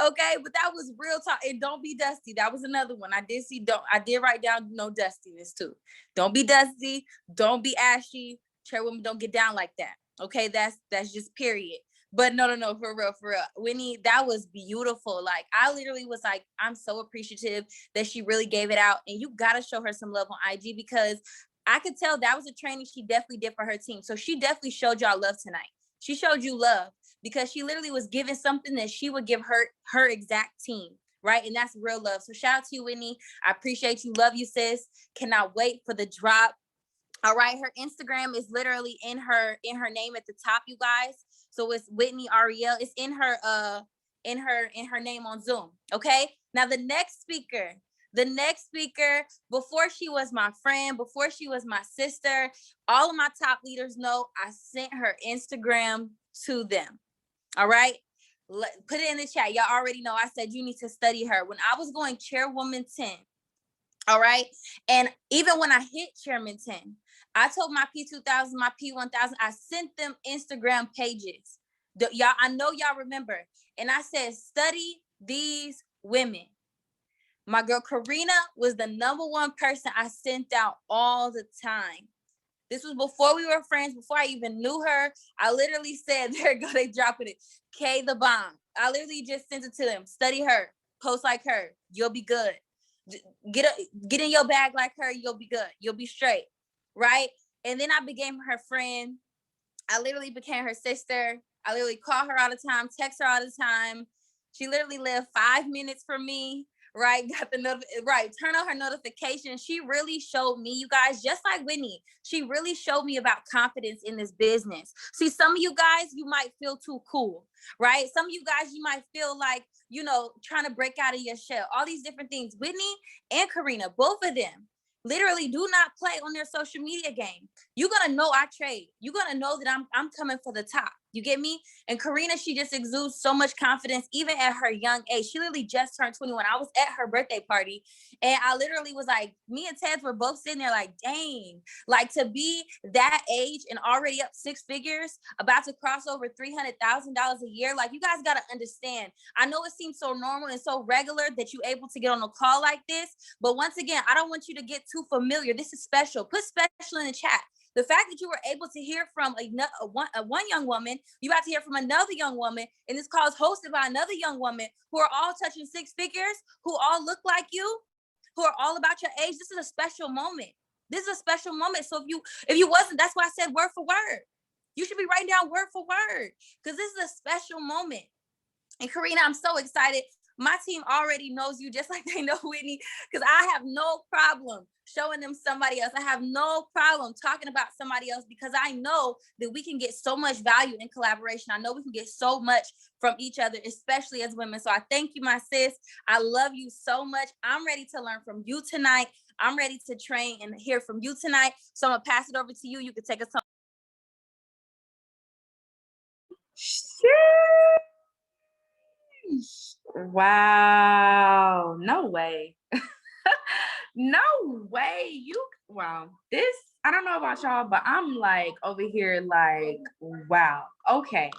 S1: Okay, but that was real talk. And don't be dusty. That was another one. I did write down no dustiness too. Don't be dusty. Don't be ashy. Chairwoman, don't get down like that. Okay, that's just period. But no, for real. Whitney, that was beautiful. Like, I literally was like, I'm so appreciative that she really gave it out. And you gotta show her some love on IG because I could tell that was a training she definitely did for her team. So she definitely showed y'all love tonight. She showed you love because she literally was giving something that she would give her exact team, right? And that's real love. So shout out to you, Whitney. I appreciate you. Love you, sis. Cannot wait for the drop. All right, her Instagram is literally in her name at the top, you guys. So it's Whitney Ariel. It's in her name on Zoom. Okay. Now the next speaker, before she was my friend, before she was my sister, all of my top leaders know I sent her Instagram to them. All right. Put it in the chat. Y'all already know I said you need to study her. When I was going chairwoman 10, all right. And even when I hit chairman 10, I told my P2000, my P1000, I sent them Instagram pages. Y'all, I know y'all remember. And I said, study these women. My girl Karina was the number one person I sent out all the time. This was before we were friends, before I even knew her. I literally said, there go, they dropping it. K the bomb. I literally just sent it to them. Study her, post like her, you'll be good. Get in your bag like her, you'll be good. You'll be straight, right? And then I became her friend. I literally became her sister. I literally call her all the time, text her all the time. She literally lived 5 minutes from me, right? Got the right. Turn on her notification. She really showed me, you guys, just like Whitney, she really showed me about confidence in this business. See, some of you guys, you might feel too cool, right? Some of you guys, you might feel like, you know, trying to break out of your shell, all these different things. Whitney and Karina, both of them, literally do not play on their social media game. You're gonna know I trade. You're gonna know that I'm coming for the top. You get me? And Karina, she just exudes so much confidence, even at her young age. She literally just turned 21. I was at her birthday party, and I literally was like, me and Ted were both sitting there like, dang, like to be that age and already up 6 figures, about to cross over $300,000 a year. Like, you guys gotta understand. I know it seems so normal and so regular that you're able to get on a call like this, but once again, I don't want you to get too familiar. This is special. Put special in the chat. The fact that you were able to hear from one young woman, you got to hear from another young woman, and this call is hosted by another young woman who are all touching 6 figures, who all look like you, who are all about your age. This is a special moment. This is a special moment. So if you wasn't, that's why I said word for word. You should be writing down word for word, because this is a special moment. And Karina, I'm so excited. My team already knows you just like they know Whitney, because I have no problem showing them somebody else. I have no problem talking about somebody else, because I know that we can get so much value in collaboration. I know we can get so much from each other, especially as women. So I thank you, my sis. I love you so much. I'm ready to learn from you tonight. I'm ready to train and hear from you tonight. So I'm going to pass it over to you. You can take us home.
S3: Wow, no way. No way. Wow. This, I don't know about y'all, but I'm like over here like, wow. Okay.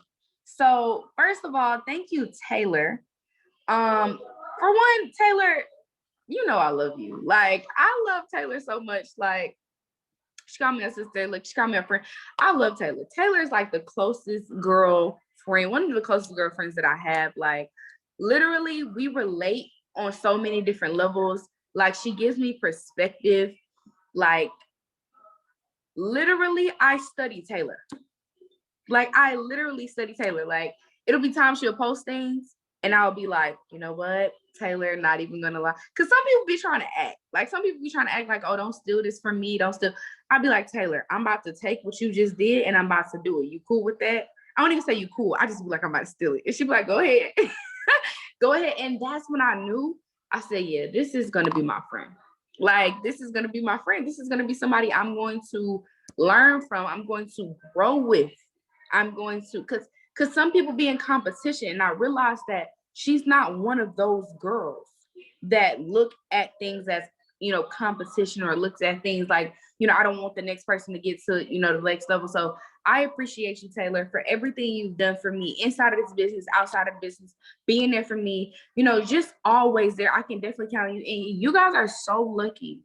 S3: So first of all, thank you, Taylor. For one, Taylor, you know I love you. Like, I love Taylor so much. Like, she called me a sister. Like, she called me a friend. I love Taylor. Taylor's like the closest girlfriend, one of the closest girlfriends that I have. Like, literally, we relate on so many different levels. Like, she gives me perspective. Like, literally, I study Taylor. Like, I literally study Taylor. Like, it'll be times she'll post things, and I'll be like, you know what, Taylor, not even gonna lie. Because some people be trying to act. Like, some people be trying to act like, oh, don't steal this from me. Don't steal. I'll be like, Taylor, I'm about to take what you just did, and I'm about to do it. You cool with that? I don't even say you cool. I just be like, I'm about to steal it. And she'd be like, go ahead. Go ahead. And that's when I knew. I said, yeah, this is going to be my friend. Like, this is going to be my friend. This is going to be somebody I'm going to learn from. I'm going to grow with. I'm going to, because some people be in competition. And I realized that she's not one of those girls that look at things as, you know, competition, or looks at things like, you know, I don't want the next person to get to, you know, the next level. So I appreciate you, Taylor, for everything you've done for me inside of this business, outside of business, being there for me, you know, just always there. I can definitely count on you. And you guys are so lucky.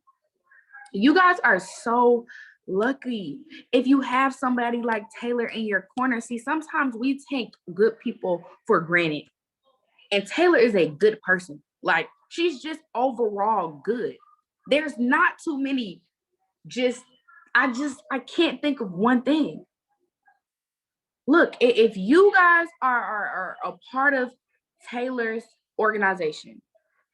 S3: You guys are so lucky if you have somebody like Taylor in your corner. See, sometimes we take good people for granted. And Taylor is a good person. Like, she's just overall good. There's not too many I can't think of one thing. Look, if you guys are a part of Taylor's organization,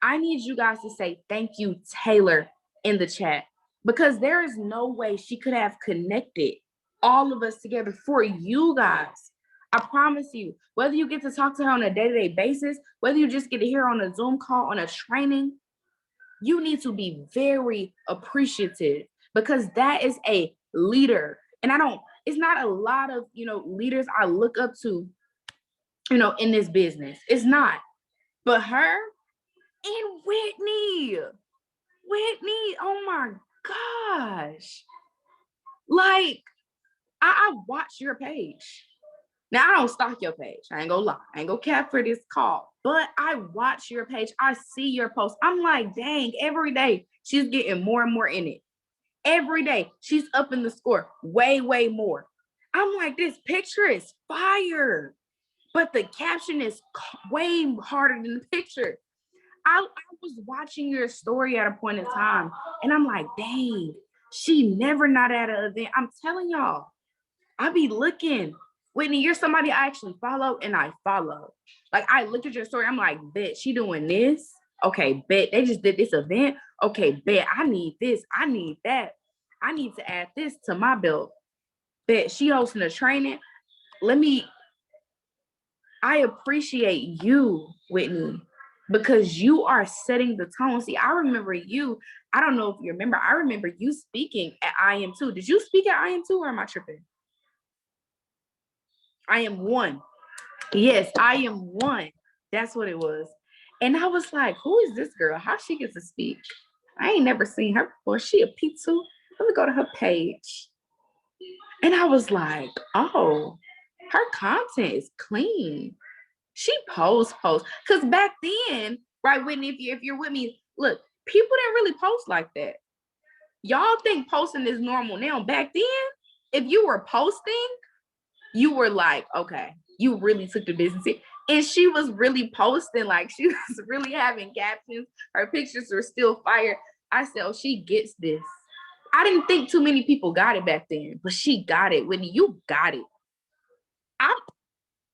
S3: I need you guys to say thank you, Taylor, in the chat, because there is no way she could have connected all of us together for you guys. I promise you, whether you get to talk to her on a day-to-day basis, whether you just get to hear her on a Zoom call, on a training, you need to be very appreciative, because that is a leader. And it's not a lot of, you know, leaders I look up to in this business. It's not. But her and Whitney, oh my gosh. Like, I watch your page. Now, I don't stalk your page. I ain't gonna lie. I ain't gonna cap for this call. But I watch your page. I see your posts. I'm like, dang, every day she's getting more and more in it. Every day she's up in the score way, way more. I'm like, this picture is fire. But the caption is way harder than the picture. I was watching your story at a point in time, and I'm like, dang, she never not at an event. I'm telling y'all, I be looking. Whitney, you're somebody I actually follow, and I follow. Like, I looked at your story, I'm like, bet she doing this. Okay, bet they just did this event. Okay, bet I need this. I need that. I need to add this to my belt. Bet she hosting a training. I appreciate you, Whitney, because you are setting the tone. See, I remember you. I don't know if you remember. I remember you speaking at IM2. Did you speak at IM2 or am I tripping? I am one. Yes, I am one. That's what it was. And I was like, who is this girl? How she gets to speak? I ain't never seen her before. She a P2. Let me go to her page. And I was like, oh, her content is clean. She posts. Because back then, right, Whitney, if you're with me, look, people didn't really post like that. Y'all think posting is normal now. Back then, if you were posting, you were like, okay, you really took the business. And she was really posting, like she was really having captions. Her pictures were still fire. I said, oh, she gets this. I didn't think too many people got it back then, but she got it. Whitney, you got it.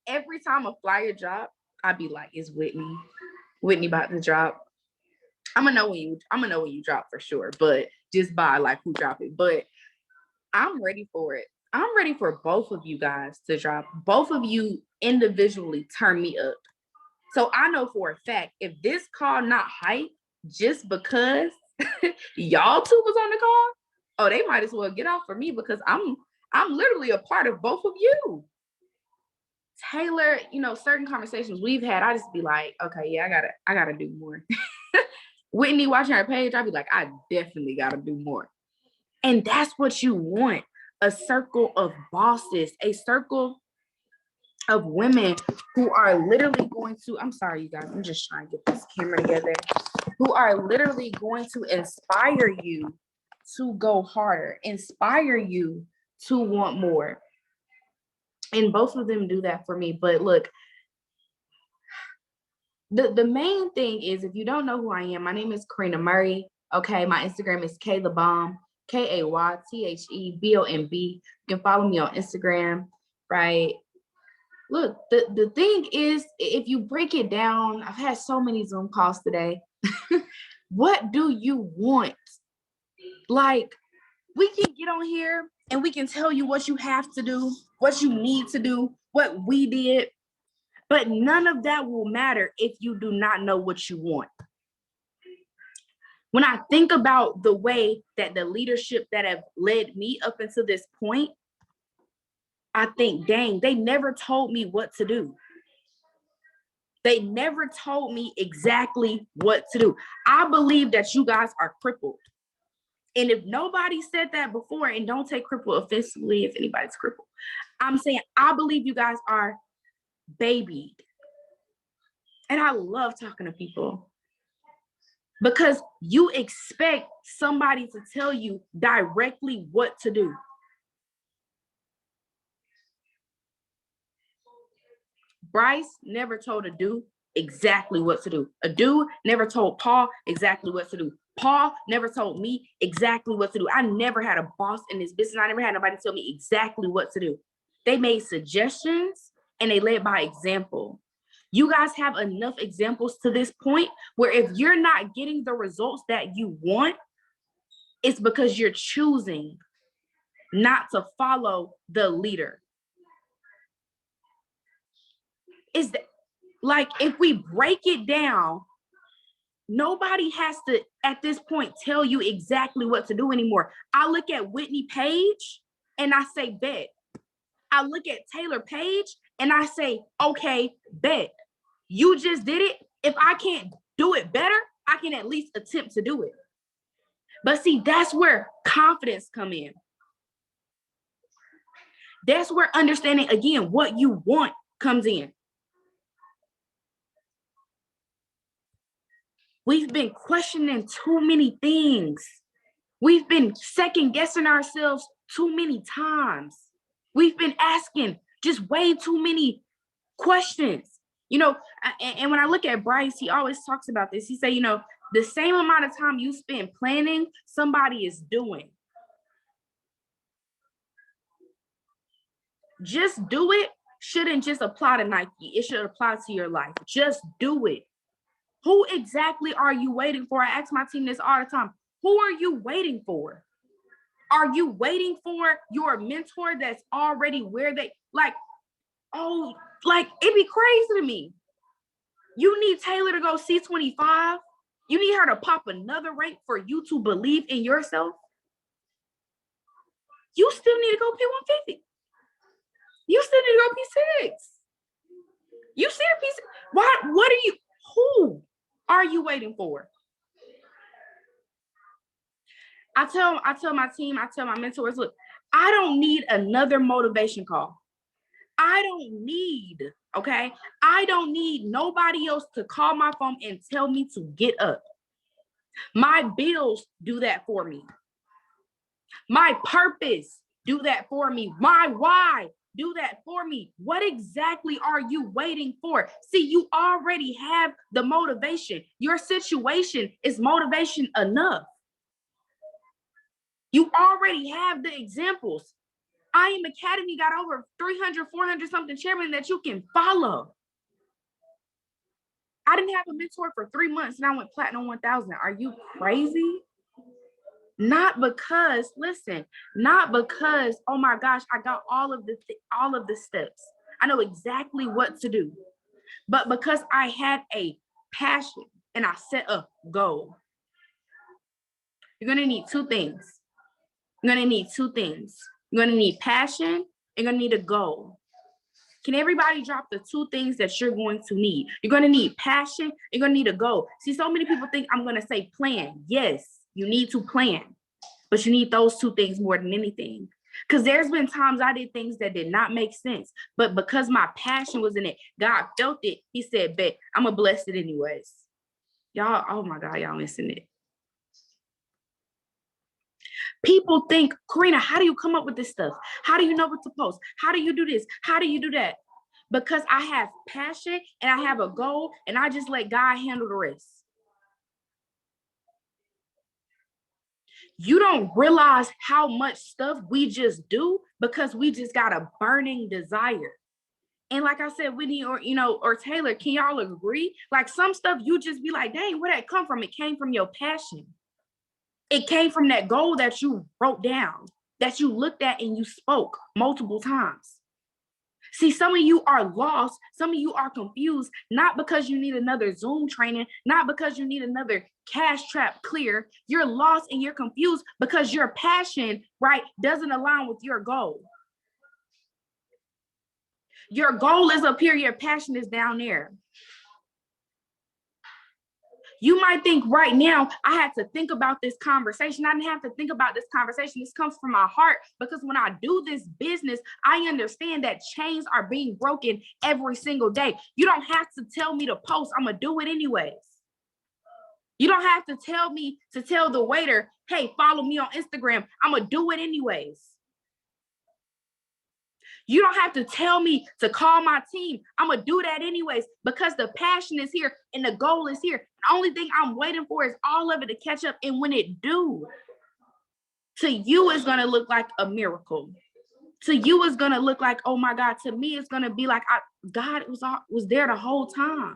S3: Every time a flyer drop, I'd be like, it's Whitney about to drop. I'm gonna know when you drop for sure, but just by like who dropped it. But I'm ready for it. I'm ready for both of you guys to drop. Both of you individually turn me up. So I know for a fact, if this call not hype just because y'all two was on the call, oh, they might as well get off for me because I'm literally a part of both of you. Taylor, certain conversations we've had, I just be like, okay, yeah, I gotta do more. Whitney watching her page, I'd be like, I definitely gotta do more. And that's what you want. A circle of bosses, a circle of women who are literally going to, I'm sorry, you guys, I'm just trying to get this camera together, who are literally going to inspire you to go harder, inspire you to want more. And both of them do that for me. But look, the main thing is, if you don't know who I am, my name is Karenia Murray. Okay, my Instagram is KayTheBomb, KayTheBomb. You can follow me on Instagram, right? Look, the thing is, if you break it down, I've had so many Zoom calls today. What do you want? Like, we can get on here and we can tell you what you have to do, what you need to do, what we did, but none of that will matter if you do not know what you want. When I think about the way that the leadership that have led me up until this point, I think, dang, they never told me what to do. They never told me exactly what to do. I believe that you guys are crippled. And if nobody said that before, and don't take crippled offensively if anybody's crippled, I'm saying I believe you guys are babied. And I love talking to people because you expect somebody to tell you directly what to do. Bryce never told a dude exactly what to do. A dude never told Paul exactly what to do. Paul never told me exactly what to do. I never had a boss in this business. I never had nobody tell me exactly what to do. They made suggestions and they led by example. You guys have enough examples to this point where if you're not getting the results that you want, it's because you're choosing not to follow the leader. Is that, like, if we break it down, nobody has to, at this point, tell you exactly what to do anymore. I look at Whitney Page and I say, bet. I look at Taylor Page and I say, okay, bet. You just did it. If I can't do it better, I can at least attempt to do it. But see, that's where confidence come in. That's where understanding, again, what you want comes in. We've been questioning too many things. We've been second guessing ourselves too many times. We've been asking just way too many questions. You know, and when I look at Bryce, he always talks about this. He say, you know, the same amount of time you spend planning, somebody is doing. Just do it shouldn't just apply to Nike. It should apply to your life. Just do it. Who exactly are you waiting for? I ask my team this all the time. Who are you waiting for? Are you waiting for your mentor that's already where they, like, oh, like, it'd be crazy to me. You need Taylor to go C25. You need her to pop another rank for you to believe in yourself. You still need to go P150. You still need to go P6. You see a P6. Why? What are you? Who are you waiting for? I tell my team, I tell my mentors, look, I don't need another motivation call. I don't need nobody else to call my phone and tell me to get up. My bills do that for me. My purpose do that for me. My why do that for me. What exactly are you waiting for? See, you already have the motivation. Your situation is motivation enough. You already have the examples. I Am Academy got over 300, 400 something chairmen that you can follow. I didn't have a mentor for 3 months and I went platinum 1000. Are you crazy? Not because, listen, not because, oh my gosh, I got all of the steps. I know exactly what to do. But because I had a passion and I set a goal. You're going to need two things. You're going to need two things. You're going to need passion and you're going to need a goal. Can everybody drop the two things that you're going to need? You're going to need passion. You're going to need a goal. See, so many people think I'm going to say plan. Yes, you need to plan, but you need those two things more than anything. Because there's been times I did things that did not make sense, but because my passion was in it, God felt it. He said, bet, I'm going to bless it anyways. Y'all, oh my God, y'all missing it. People think, Karina, how do you come up with this stuff? How do you know what to post? How do you do this? How do you do that? Because I have passion and I have a goal and I just let God handle the rest. You don't realize how much stuff we just do because we just got a burning desire. And like I said, Whitney or Taylor, can y'all agree? Like some stuff you just be like, dang, where'd that come from? It came from your passion. It came from that goal that you wrote down, that you looked at and you spoke multiple times. See, some of you are lost. Some of you are confused, not because you need another Zoom training, not because you need another cash trap clear. You're lost and you're confused because your passion, right, doesn't align with your goal. Your goal is up here. Your passion is down there. You might think right now, I had to think about this conversation. I didn't have to think about this conversation. This comes from my heart because when I do this business, I understand that chains are being broken every single day. You don't have to tell me to post. I'm going to do it anyways. You don't have to tell me to tell the waiter, hey, follow me on Instagram. I'm going to do it anyways. You don't have to tell me to call my team. I'm going to do that anyways because the passion is here and the goal is here. The only thing I'm waiting for is all of it to catch up. And when it do, to you, it's going to look like a miracle. To you, it's going to look like, oh my God. To me, it's going to be like, God was there the whole time.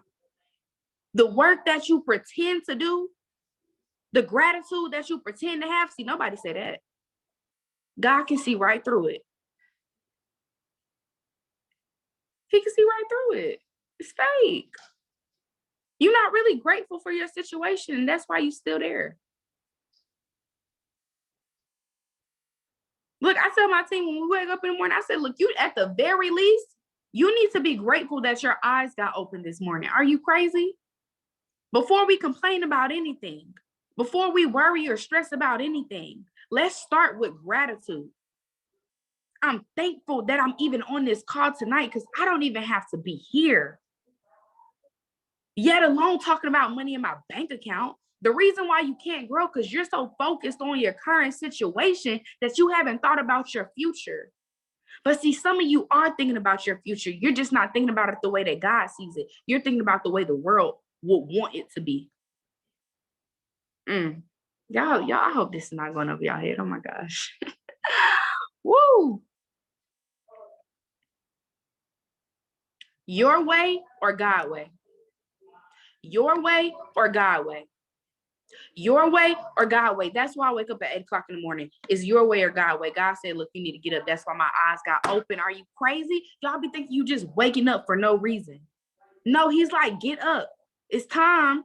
S3: The work that you pretend to do, the gratitude that you pretend to have, see, nobody said that. God can see right through it. He can see right through it. It's fake. You're not really grateful for your situation, and that's why you're still there. Look, I tell my team when we wake up in the morning, I said, look, you at the very least, You need to be grateful that your eyes got open this morning. Are you crazy? Before we complain about anything, before we worry or stress about anything, let's start with gratitude. I'm thankful that I'm even on this call tonight because I don't even have to be here. Yet alone talking about money in my bank account. The reason why you can't grow because you're so focused on your current situation that you haven't thought about your future. But see, some of you are thinking about your future. You're just not thinking about it the way that God sees it. You're thinking about the way the world would want it to be. Y'all, I hope this is not going over y'all head. Oh my gosh. Woo. Your way or God way? Your way or God way? Your way or God way? That's why I wake up at 8 o'clock in the morning. Is your way or God way? God said, look, you need to get up. That's why my eyes got open. Are you crazy? Y'all be thinking you just waking up for no reason. No, he's like, get up. It's time.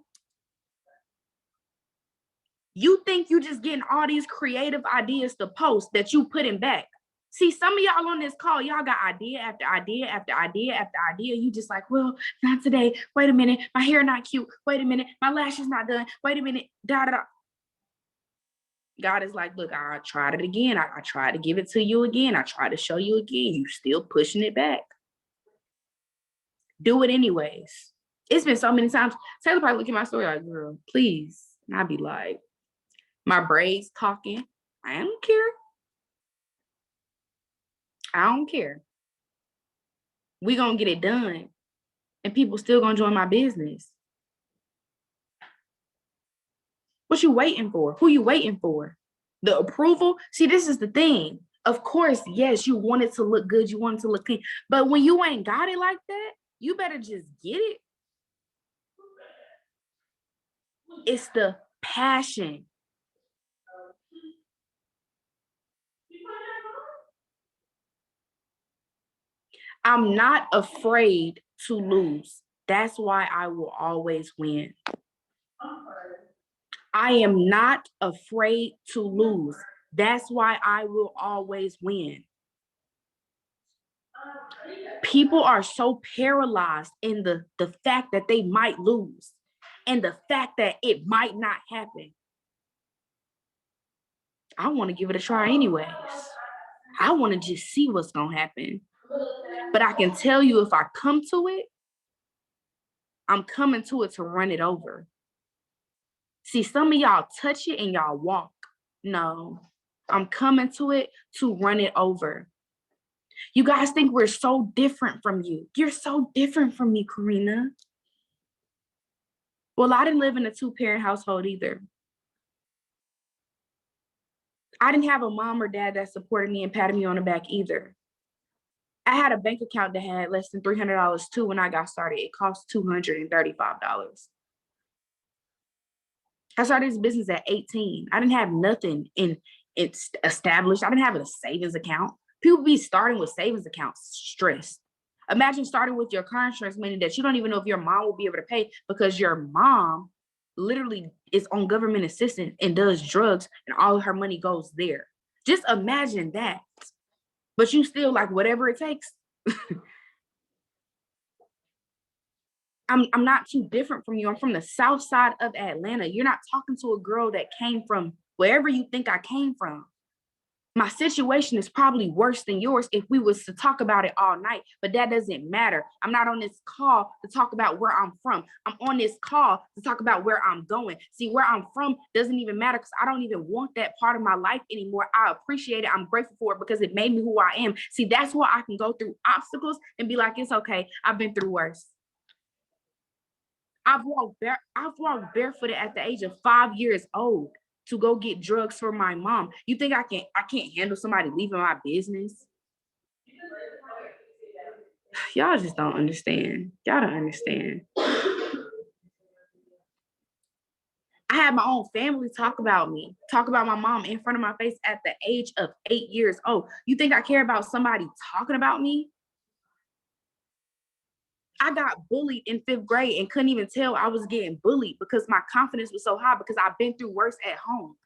S3: You think you just getting all these creative ideas to post that you putting back. See, some of y'all on this call, y'all got idea after idea after idea after idea. You just like, well, not today. Wait a minute. My hair not cute. Wait a minute. My lashes not done. Wait a minute. Da, da, da. God is like, look, I tried it again. I tried to give it to you again. I tried to show you again. You still pushing it back. Do it anyways. It's been so many times. Taylor probably look at my story like, girl, please. And I'd be like, my braids talking. I don't care. I don't care. We gonna get it done. And people still gonna join my business. What you waiting for? Who you waiting for? The approval? See, this is the thing. Of course, yes, you want it to look good. You want it to look clean. But when you ain't got it like that, you better just get it. It's the passion. I'm not afraid to lose. That's why I will always win. I am not afraid to lose. That's why I will always win. People are so paralyzed in the fact that they might lose and the fact that it might not happen. I want to give it a try anyways. I want to just see what's going to happen. But I can tell you if I come to it, I'm coming to it to run it over. See, some of y'all touch it and y'all walk. No, I'm coming to it to run it over. You guys think we're so different from you. You're so different from me, Karina. Well, I didn't live in a 2-parent household either. I didn't have a mom or dad that supported me and patted me on the back either. I had a bank account that had less than $300 too when I got started. It cost $235. I started this business at 18. I didn't have nothing it's established. I didn't have a savings account. People be starting with savings accounts stressed. Imagine starting with your car insurance money that you don't even know if your mom will be able to pay because your mom literally is on government assistance and does drugs and all of her money goes there. Just imagine that. But you still like whatever it takes. I'm not too different from you. I'm from the south side of Atlanta. You're not talking to a girl that came from wherever you think I came from. My situation is probably worse than yours if we was to talk about it all night, but that doesn't matter. I'm not on this call to talk about where I'm from. I'm on this call to talk about where I'm going. See, where I'm from doesn't even matter because I don't even want that part of my life anymore. I appreciate it. I'm grateful for it because it made me who I am. See, that's why I can go through obstacles and be like, it's okay. I've been through worse. I've walked barefooted at the age of 5 years old to go get drugs for my mom. You think I can't handle somebody leaving my business? Y'all just don't understand. Y'all don't understand. I had my own family talk about me, talk about my mom in front of my face at the age of 8 years old. You think I care about somebody talking about me? I got bullied in 5th grade and couldn't even tell I was getting bullied because my confidence was so high because I've been through worse at home.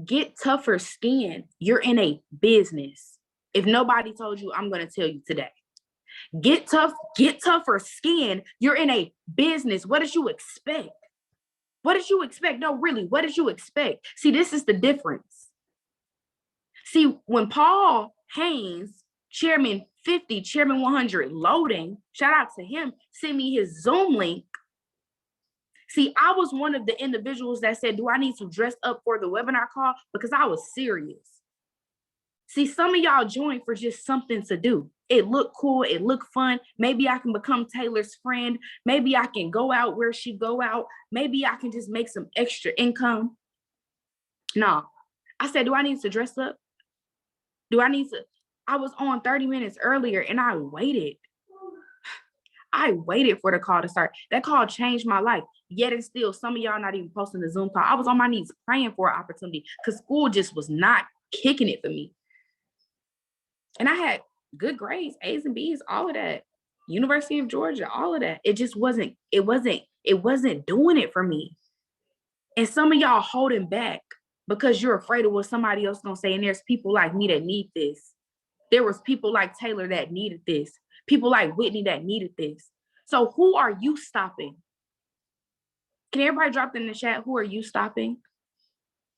S3: Get tougher skin. You're in a business. If nobody told you, I'm going to tell you today. Get tougher skin. You're in a business. What did you expect? What did you expect? No, really, what did you expect? See, this is the difference. See, when Paul Haynes, Chairman 50, Chairman 100, loading, shout out to him, sent me his Zoom link. See, I was one of the individuals that said, do I need to dress up for the webinar call? Because I was serious. See, some of y'all joined for just something to do. It looked cool. It looked fun. Maybe I can become Taylor's friend. Maybe I can go out where she go out. Maybe I can just make some extra income. No. I said, do I need to dress up? Do I need to? I was on 30 minutes earlier and I waited. I waited for the call to start. That call changed my life. Yet and still, some of y'all not even posting the Zoom call. I was on my knees praying for an opportunity because school just was not kicking it for me. And I had good grades, A's and B's, all of that. University of Georgia, all of that. It just wasn't doing it for me. And some of y'all holding back because you're afraid of what somebody else gonna say. And there's people like me that need this. There was people like Taylor that needed this. People like Whitney that needed this. So who are you stopping? Can everybody drop in the chat? Who are you stopping?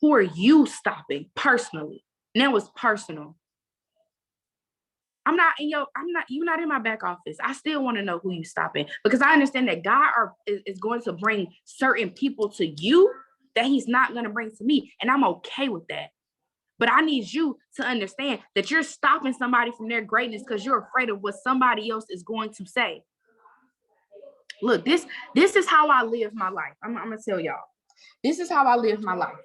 S3: Who are you stopping personally? And that was personal. You're not in my back office. I still want to know who you stopping because I understand that God is going to bring certain people to you that he's not going to bring to me. And I'm okay with that. But I need you to understand that you're stopping somebody from their greatness because you're afraid of what somebody else is going to say. Look, this is how I live my life. I'm going to tell y'all. This is how I live my life.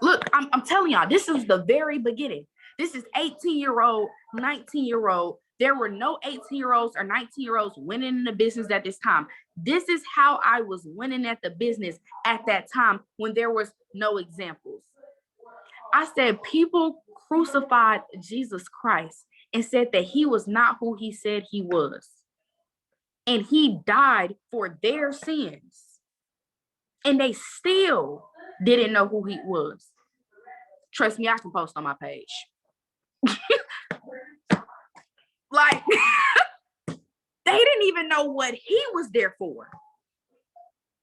S3: Look, I'm telling y'all, this is the very beginning. This is 18-year-old, 19-year-old. There were no 18-year-olds or 19-year-olds winning in the business at this time. This is how I was winning at the business at that time when there was no examples. I said people crucified Jesus Christ and said that he was not who he said he was. And he died for their sins. And they still didn't know who he was. Trust me, I can post on my page. Like, they didn't even know what he was there for.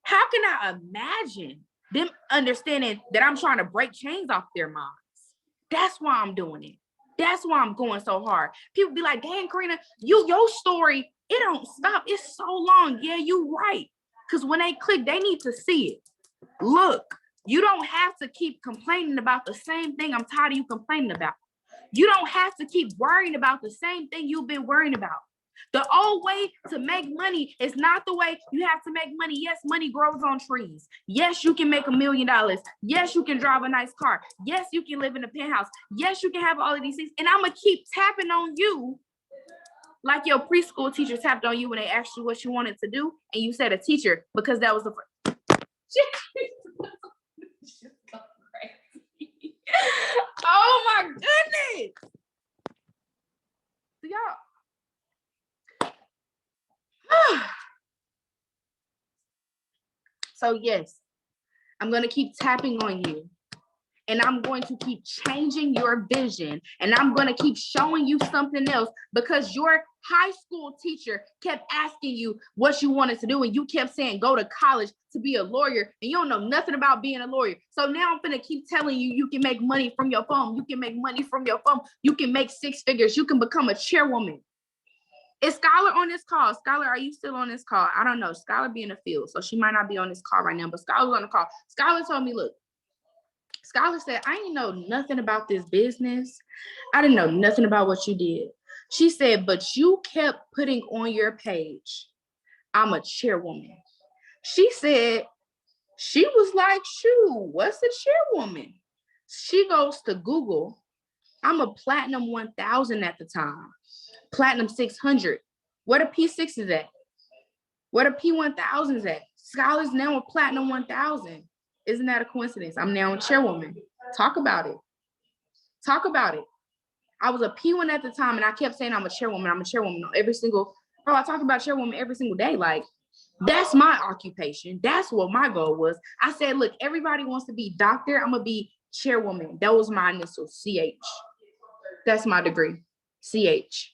S3: How can I imagine them understanding that I'm trying to break chains off their minds? That's why I'm doing it. That's why I'm going so hard. People be like, dang, Karenia, your story, it don't stop. It's so long. Yeah, you right. Because when they click, they need to see it. Look, you don't have to keep complaining about the same thing I'm tired of you complaining about. You don't have to keep worrying about the same thing you've been worrying about. The old way to make money is not the way you have to make money. Yes, money grows on trees. Yes, you can make $1 million. Yes, you can drive a nice car. Yes, you can live in a penthouse. Yes, you can have all of these things. And I'm going to keep tapping on you like your preschool teacher tapped on you when they asked you what you wanted to do. And you said a teacher because that was the first. Oh my goodness. So y'all. So yes, I'm going to keep tapping on you. And I'm going to keep changing your vision. And I'm going to keep showing you something else because your high school teacher kept asking you what you wanted to do. And you kept saying, go to college to be a lawyer. And you don't know nothing about being a lawyer. So now I'm going to keep telling you, you can make money from your phone. You can make money from your phone. You can make 6 figures. You can become a chairwoman. Is Skylar on this call? Skylar, are you still on this call? I don't know. Skylar be in the field. So she might not be on this call right now. But Skylar's on the call. Skylar told me, look. Skylar said, I didn't know nothing about this business. I didn't know nothing about what you did. She said, but you kept putting on your page, I'm a chairwoman. She said, she was like, shoot, what's a chairwoman? She goes to Google. I'm a platinum 1000 at the time. Platinum 600. What a P6 is at? What a P1000 is at? Skylar's now a platinum 1000. Isn't that a coincidence? I'm now a chairwoman. Talk about it. Talk about it. I was a P1 at the time, and I kept saying I'm a chairwoman. I'm a chairwoman on every single. Bro, I talk about chairwoman every single day. Like, That's my occupation. That's what my goal was. I said, look, everybody wants to be doctor. I'm going to be chairwoman. That was my initial, CH. That's my degree, CH.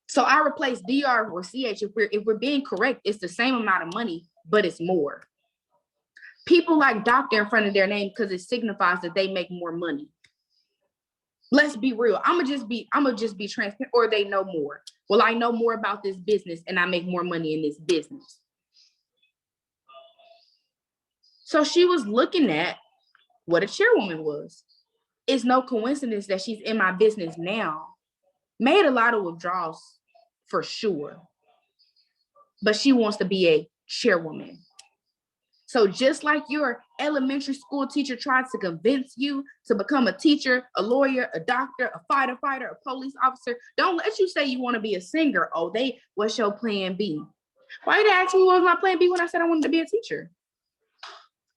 S3: So I replaced DR or CH. If we're being correct, it's the same amount of money, but it's more. People like doctor in front of their name because it signifies that they make more money. Let's be real. I'm gonna just be transparent, or they know more. Well, I know more about this business and I make more money in this business. So she was looking at what a chairwoman was. It's no coincidence that she's in my business now. Made a lot of withdrawals for sure, but she wants to be a chairwoman. So just like your elementary school teacher tried to convince you to become a teacher, a lawyer, a doctor, a fighter, a police officer, don't let you say you want to be a singer. Oh, what's your plan B? Why did they ask me what was my plan B when I said I wanted to be a teacher?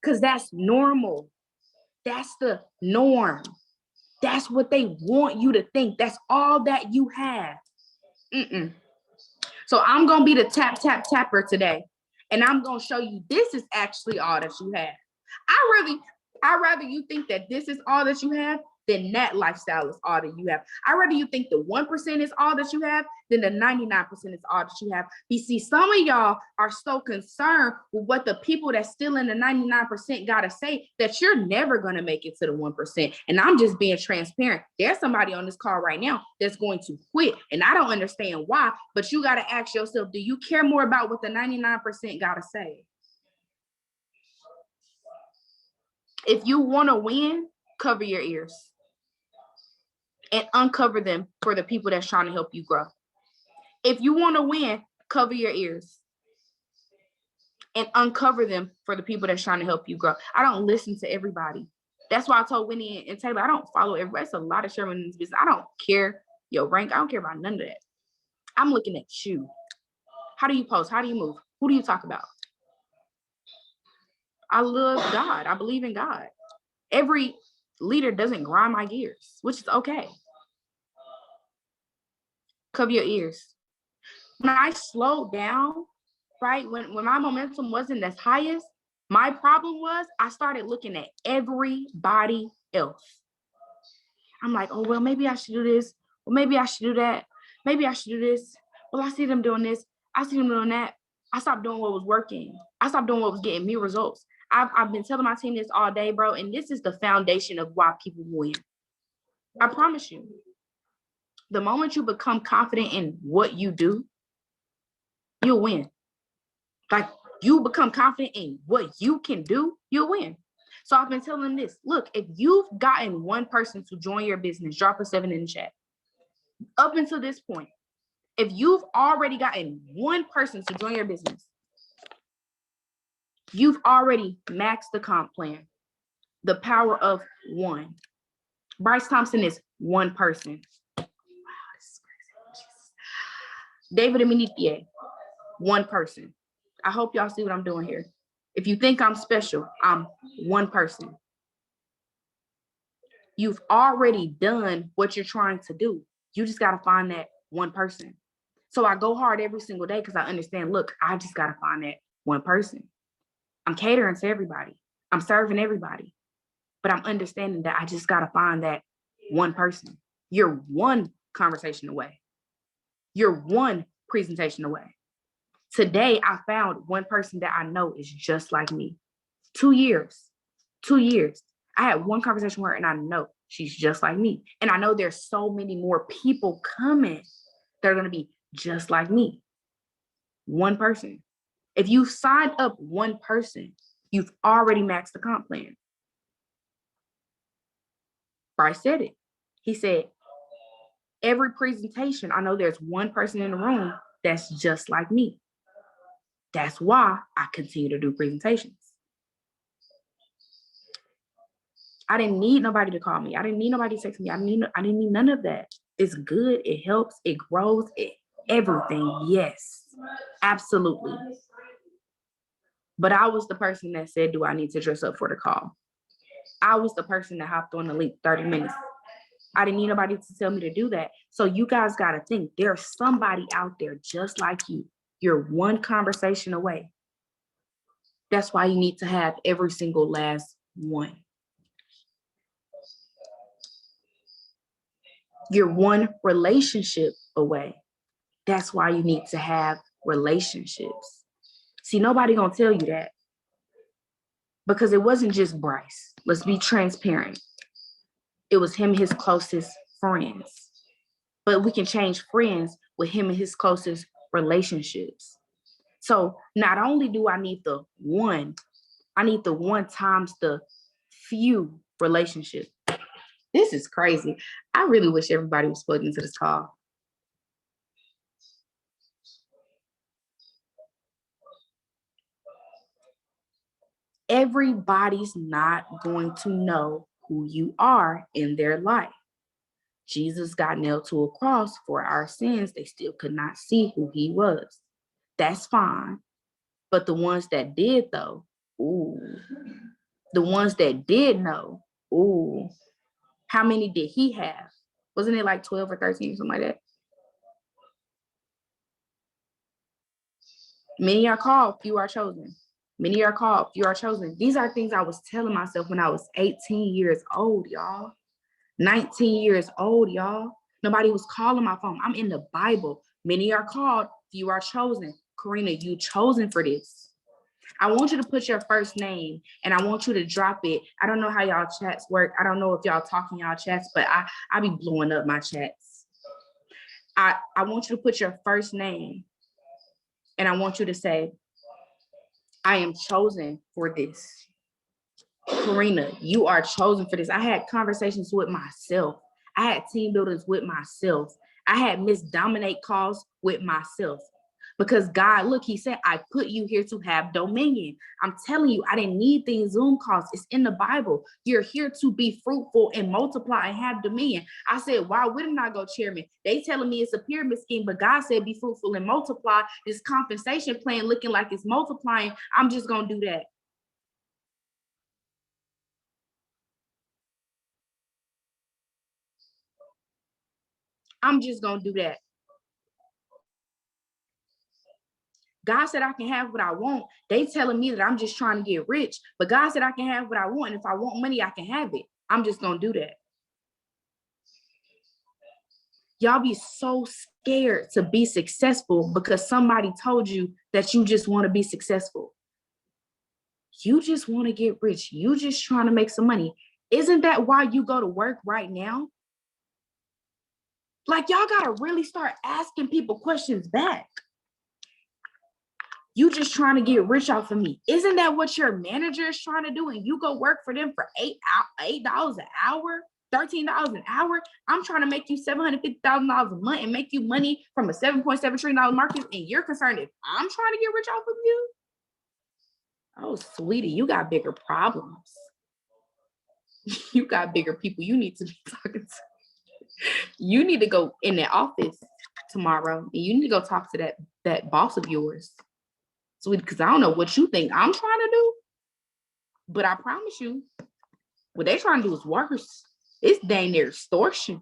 S3: Because that's normal. That's the norm. That's what they want you to think. That's all that you have. So I'm going to be the tapper today. And I'm going to show you this is actually all that you have. I'd rather you think that this is all that you have than that lifestyle is all that you have. I'd rather you think the 1% is all that you have than the 99% is all that you have. You see, some of y'all are so concerned with what the people that's still in the 99% got to say that you're never going to make it to the 1%. And I'm just being transparent. There's somebody on this call right now that's going to quit. And I don't understand why, but you got to ask yourself, do you care more about what the 99% got to say? If you want to win, cover your ears and uncover them for the people that's trying to help you grow. If you want to win, cover your ears and uncover them for the people that's trying to help you grow. I don't listen to everybody. That's why I told Whitney and Taylor, I don't follow everybody. It's a lot of Sherman in this business. I don't care your rank. I don't care about none of that. I'm looking at you. How do you post? How do you move? Who do you talk about? I love God. I believe in God. Every leader doesn't grind my gears, which is okay. Cover your ears. When I slowed down, right, when my momentum wasn't as highest, my problem was I started looking at everybody else. I'm like, oh, well, maybe I should do this. Well, maybe I should do that. Maybe I should do this. Well, I see them doing this. I see them doing that. I stopped doing what was working. I stopped doing what was getting me results. I've been telling my team this all day, bro, and this is the foundation of why people win. I promise you. The moment you become confident in what you do, you'll win. Like, you become confident in what you can do, you'll win. So I've been telling them this. Look, if you've gotten one person to join your business, drop a 7 in the chat. Up until this point, if you've already gotten one person to join your business, you've already maxed the comp plan. The power of one. Bryce Thompson is one person. Wow, this is crazy. David Aminitier, one person. I hope y'all see what I'm doing here. If you think I'm special, I'm one person. You've already done what you're trying to do. You just got to find that one person. So I go hard every single day because I understand, look, I just got to find that one person. I'm catering to everybody. I'm serving everybody. But I'm understanding that I just got to find that one person. You're one conversation away. You're one presentation away. Today, I found one person that I know is just like me. 2 years. I had one conversation with her and I know she's just like me. And I know there's so many more people coming that are going to be just like me. One person. If you signed up one person, you've already maxed the comp plan. Bryce said it. He said, every presentation, I know there's one person in the room that's just like me. That's why I continue to do presentations. I didn't need nobody to call me. I didn't need nobody to text me. I didn't need none of that. It's good. It helps. It grows. Everything. Yes, absolutely. But I was the person that said, do I need to dress up for the call? I was the person that hopped on the link 30 minutes. I didn't need nobody to tell me to do that. So you guys got to think there's somebody out there just like you. You're one conversation away. That's why you need to have every single last one. You're one relationship away. That's why you need to have relationships. See, nobody gonna tell you that because it wasn't just Bryce. Let's be transparent. It was him and his closest friends. But we can change friends with him and his closest relationships. So not only do I need the one, I need the one times the few relationships. This is crazy. I really wish everybody was plugged into this call. Everybody's not going to know who you are in their life. Jesus got nailed to a cross for our sins. They still could not see who he was. That's fine. But the ones that did, though, ooh, the ones that did know, ooh, how many did he have? Wasn't it like 12 or 13 or something like that? Many are called, few are chosen. Many are called, few are chosen. These are things I was telling myself when I was 18 years old, y'all. 19 years old, y'all. Nobody was calling my phone. I'm in the Bible. Many are called, few are chosen. Karenia, you chosen for this. I want you to put your first name and I want you to drop it. I don't know how y'all chats work. I don't know if y'all talk in y'all chats, but I be blowing up my chats. I want you to put your first name and I want you to say, I am chosen for this. Karenia, you are chosen for this. I had conversations with myself. I had team buildings with myself. I had Miss Dominate calls with myself. Because God, look, he said, I put you here to have dominion. I'm telling you, I didn't need these Zoom calls. It's in the Bible. You're here to be fruitful and multiply and have dominion. I said, why wouldn't I go chairman? They telling me it's a pyramid scheme, but God said, be fruitful and multiply. This compensation plan looking like it's multiplying. I'm just going to do that. I'm just going to do that. God said I can have what I want. They telling me that I'm just trying to get rich, but God said I can have what I want. And if I want money, I can have it. I'm just going to do that. Y'all be so scared to be successful because somebody told you that you just want to be successful. You just want to get rich. You just trying to make some money. Isn't that why you go to work right now? Like, y'all got to really start asking people questions back. You just trying to get rich off of me. Isn't that what your manager is trying to do? And you go work for them for $8 an hour, $13 an hour. I'm trying to make you $750,000 a month and make you money from a $7.7 trillion market. And you're concerned if I'm trying to get rich off of you? Oh, sweetie, you got bigger problems. You got bigger people you need to be talking to. You need to go in the office tomorrow and you need to go talk to that boss of yours. Sweet, because I don't know what you think I'm trying to do, but I promise you, what they trying to do is worse. It's dang near extortion.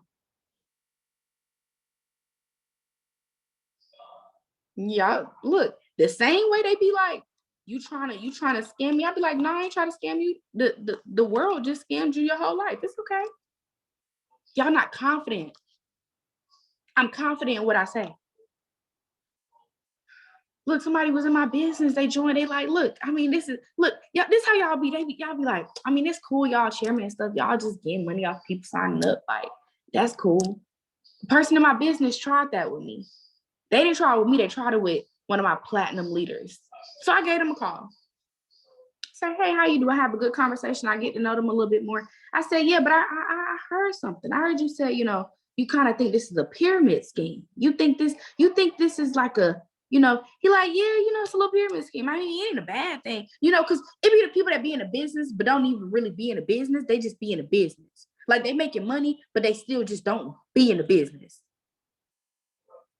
S3: Yeah, look, the same way they be like, you trying to scam me? I'd be like, no, I ain't trying to scam you. The world just scammed you your whole life. It's okay. Y'all not confident. I'm confident in what I say. Look, somebody was in my business. They joined. They like, look, I mean, this how y'all be. Y'all be like, I mean, it's cool, y'all chairman and stuff. Y'all just getting money off people signing up. Like, that's cool. The person in my business tried that with me. They didn't try it with me. They tried it with one of my platinum leaders. So I gave them a call. Say, hey, how you do? I have a good conversation. I get to know them a little bit more. I said, yeah, but I heard something. I heard you say, you kind of think this is a pyramid scheme. You think this is like a, he like, yeah, it's a little pyramid scheme. I mean, it ain't a bad thing, because it be the people that be in a business, but don't even really be in a business. They just be in a business. Like, they making money, but they still just don't be in the business.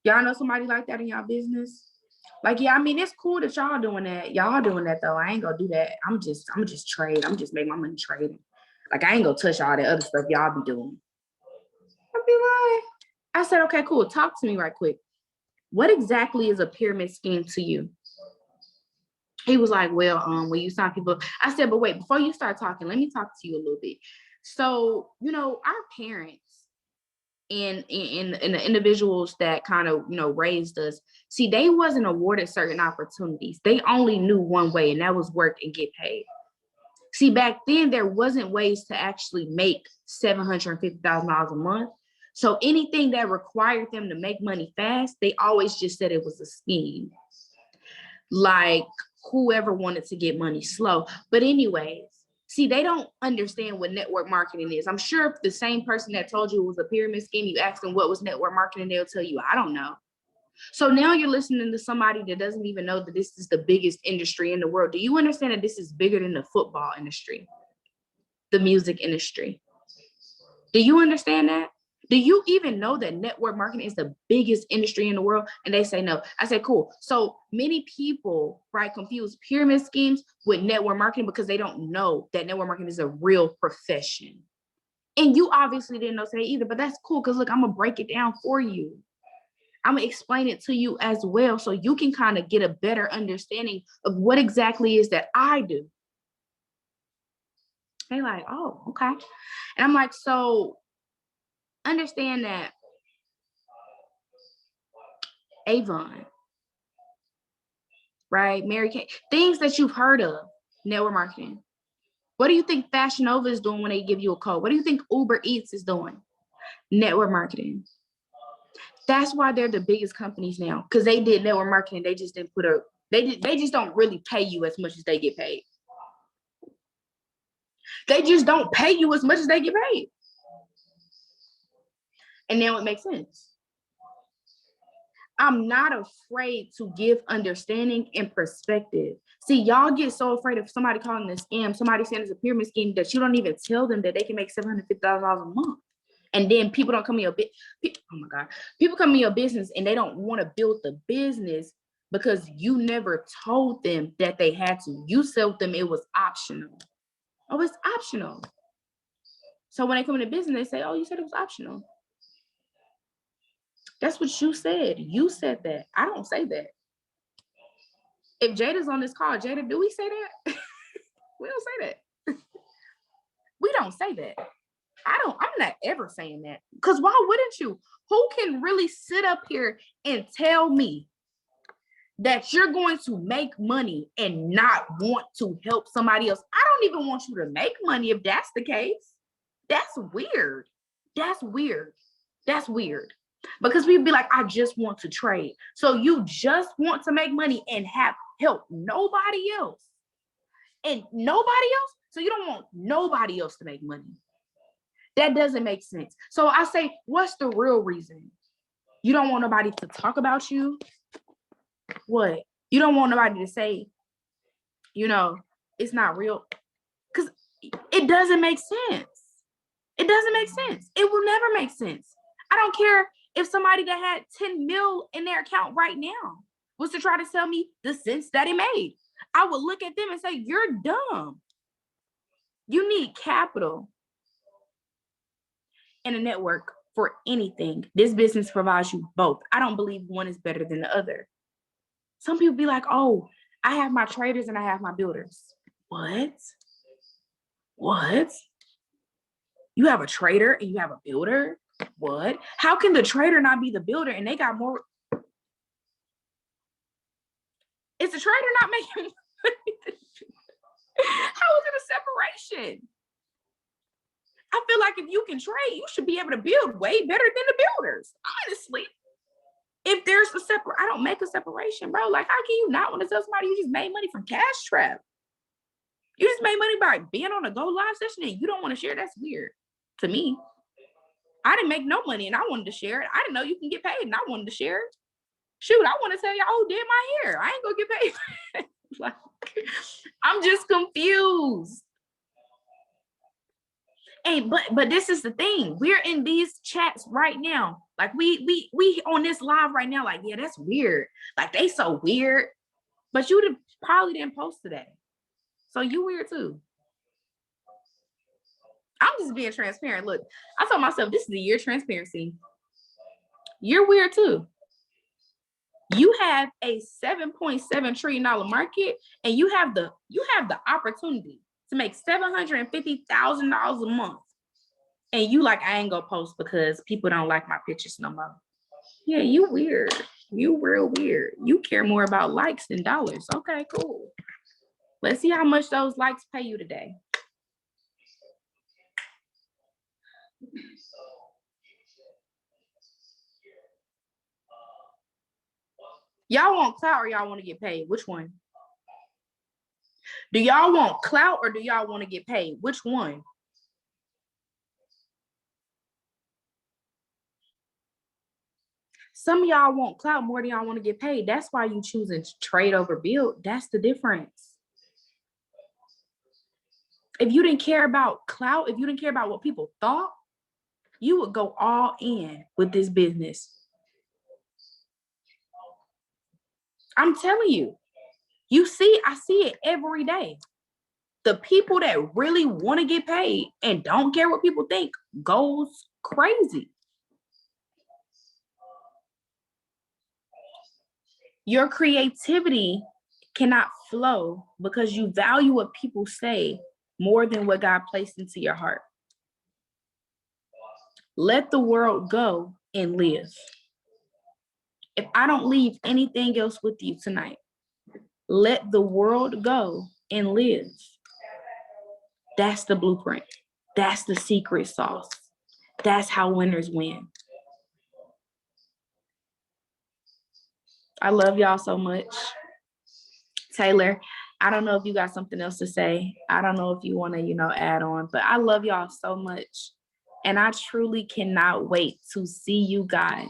S3: Y'all know somebody like that in y'all business? Like, yeah, I mean, it's cool that y'all doing that. Y'all doing that, though. I ain't gonna do that. I'm just trade. I'm just make my money trading. Like, I ain't gonna touch all that other stuff y'all be doing. lie. I said, okay, cool. Talk to me right quick. What exactly is a pyramid scheme to you? He was like, well, when you sign people, I said, but wait, before you start talking, let me talk to you a little bit. So, you know, our parents and the individuals that kind of, you know, raised us, see, they wasn't awarded certain opportunities. They only knew one way, and that was work and get paid. See, back then, there wasn't ways to actually make $750,000 a month. So anything that required them to make money fast, they always just said it was a scheme. Like whoever wanted to get money slow. But anyways, see, they don't understand what network marketing is. I'm sure if the same person that told you it was a pyramid scheme, you ask them what was network marketing, they'll tell you, I don't know. So now you're listening to somebody that doesn't even know that this is the biggest industry in the world. Do you understand that this is bigger than the football industry, the music industry? Do you understand that? Do you even know that network marketing is the biggest industry in the world? And they say no. I said, cool. So many people, right, confuse pyramid schemes with network marketing because they don't know that network marketing is a real profession. And you obviously didn't know today either, but that's cool because look, I'm going to break it down for you. I'm going to explain it to you as well so you can kind of get a better understanding of what exactly is that I do. They like, oh, okay. And I'm like, so understand that Avon, right? Mary Kay, things that you've heard of, network marketing. What do you think Fashion Nova is doing when they give you a code? What do you think Uber Eats is doing? Network marketing. That's why they're the biggest companies now, because they did network marketing. They just didn't they just don't really pay you as much as they get paid. They just don't pay you as much as they get paid. And now it makes sense. I'm not afraid to give understanding and perspective. See, y'all get so afraid of somebody calling it a scam, somebody saying it's a pyramid scheme, that you don't even tell them that they can make $750,000 a month. And then people don't come in your people come in your business and they don't want to build the business because you never told them that they had to. You told them it was optional. Oh, it's optional. So when they come into business, they say, oh, you said it was optional. That's what you said. You said that. I don't say that. If Jada's on this call, Jada, do we say that? We don't say that. We don't say that. I'm not ever saying that. Because why wouldn't you? Who can really sit up here and tell me that you're going to make money and not want to help somebody else? I don't even want you to make money if that's the case. That's weird. That's weird. That's weird. Because we'd be like, I just want to trade. So you just want to make money and have help nobody else. And nobody else? So you don't want nobody else to make money. That doesn't make sense. So I say, what's the real reason? You don't want nobody to talk about you? What? You don't want nobody to say, you know, it's not real? Because it doesn't make sense. It doesn't make sense. It will never make sense. I don't care if somebody that had 10 mil in their account right now was to try to tell me the sense that it made. I would look at them and say, you're dumb. You need capital and a network for anything. This business provides you both. I don't believe one is better than the other. Some people be like, oh, I have my traders and I have my builders. What? What? You have a trader and you have a builder? What? How can the trader not be the builder and they got more? Is the trader not making money? How is it a separation? I feel like if you can trade, you should be able to build way better than the builders. Honestly, if there's a I don't make a separation, bro. Like, how can you not want to tell somebody you just made money from Cash Trap? You just made money by being on a Go Live session and you don't want to share? That's weird to me. I didn't make no money and I wanted to share it. I didn't know you can get paid and I wanted to share it. Shoot, I want to tell y'all who did my hair. I ain't gonna get paid. Like, I'm just confused. Hey, but this is the thing. We're in these chats right now. Like we on this live right now. Like, yeah, that's weird. Like, they so weird. But you probably didn't post today, so you weird too. I'm just being transparent. Look, I told myself this is the year of transparency. You're weird too. You have a $7.7 trillion market, and you have the opportunity to make $750,000 a month. And you like, I ain't gonna post because people don't like my pictures no more. Yeah, you weird. You real weird. You care more about likes than dollars. Okay, cool. Let's see how much those likes pay you today. Y'all want clout or y'all want to get paid? Which one? Do y'all want clout or do y'all want to get paid? Which one? Some of y'all want clout more than y'all want to get paid. That's why you choosing to trade over build. That's the difference. If you didn't care about clout, if you didn't care about what people thought, you would go all in with this business. I'm telling you, I see it every day. The people that really want to get paid and don't care what people think goes crazy. Your creativity cannot flow because you value what people say more than what God placed into your heart. Let the world go and live. If I don't leave anything else with you tonight, let the world go and live. That's the blueprint. That's the secret sauce. That's how winners win. I love y'all so much. Taylor, I don't know if you got something else to say. I don't know if you want to, add on, but I love y'all so much. And I truly cannot wait to see you guys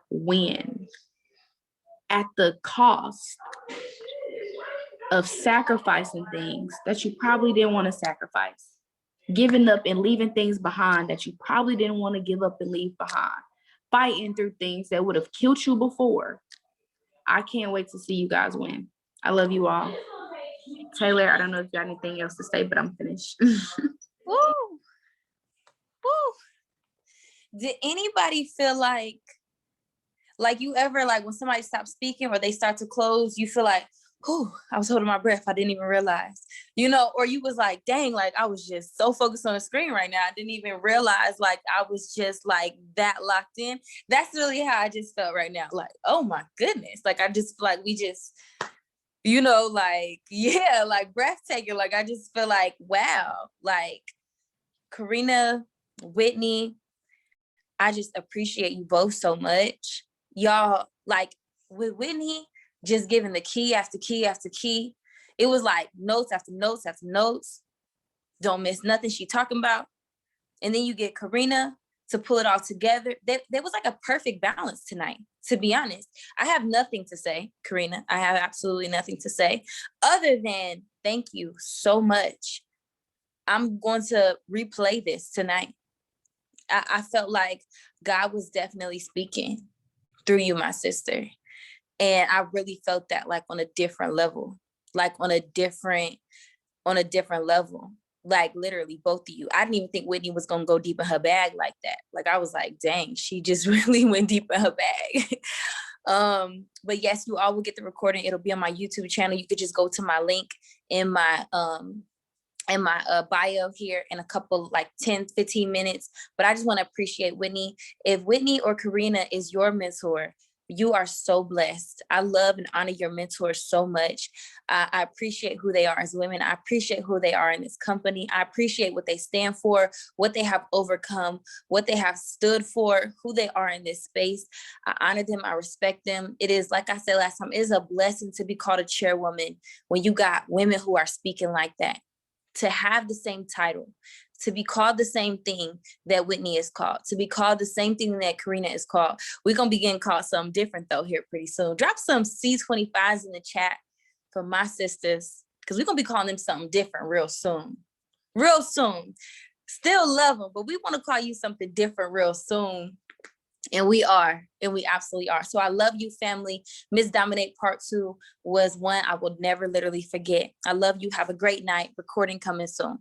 S3: win at the cost of sacrificing things that you probably didn't want to sacrifice, giving up and leaving things behind that you probably didn't want to give up and leave behind, fighting through things that would have killed you before. I can't wait to see you guys win. I love you all. Taylor, I don't know if you got anything else to say, but I'm finished.
S1: Woo! Woo! Did anybody feel like you ever, like when somebody stops speaking or they start to close, you feel like, whew, I was holding my breath. I didn't even realize, or you was like, dang, like I was just so focused on the screen right now. I didn't even realize like I was just like that locked in. That's really how I just felt right now. Like, oh my goodness. Like, I just feel like we just, like, yeah, like breathtaking. Like, I just feel like, wow, like Karenia, Whitney, I just appreciate you both so much. Y'all, like with Whitney, just giving the key after key after key. It was like notes after notes after notes. Don't miss nothing she talking about. And then you get Karenia to pull it all together. There was like a perfect balance tonight, to be honest. I have nothing to say, Karenia. I have absolutely nothing to say other than thank you so much. I'm going to replay this tonight. I felt like God was definitely speaking through you, my sister. And I really felt that like on a different level, like on a different level, like literally both of you. I didn't even think Whitney was going to go deep in her bag like that. Like I was like, dang, she just really went deep in her bag. But yes, you all will get the recording. It'll be on my YouTube channel. You could just go to my link in my bio here in a couple, like 10, 15 minutes. But I just want to appreciate Whitney. If Whitney or Karenia is your mentor, you are so blessed. I love and honor your mentors so much. I appreciate who they are as women. I appreciate who they are in this company. I appreciate what they stand for, what they have overcome, what they have stood for, who they are in this space. I honor them. I respect them. It is, like I said last time, it is a blessing to be called a chairwoman when you got women who are speaking like that. To have the same title, to be called the same thing that Whitney is called, to be called the same thing that Karenia is called. We're going to be getting called something different though here pretty soon. Drop some C25s in the chat for my sisters, because we're going to be calling them something different real soon. Real soon. Still love them, but we want to call you something different real soon. And we absolutely are. So I love you, family. Miss Dominate Part 2 was one I will never literally forget. I love you. Have a great night. Recording coming soon.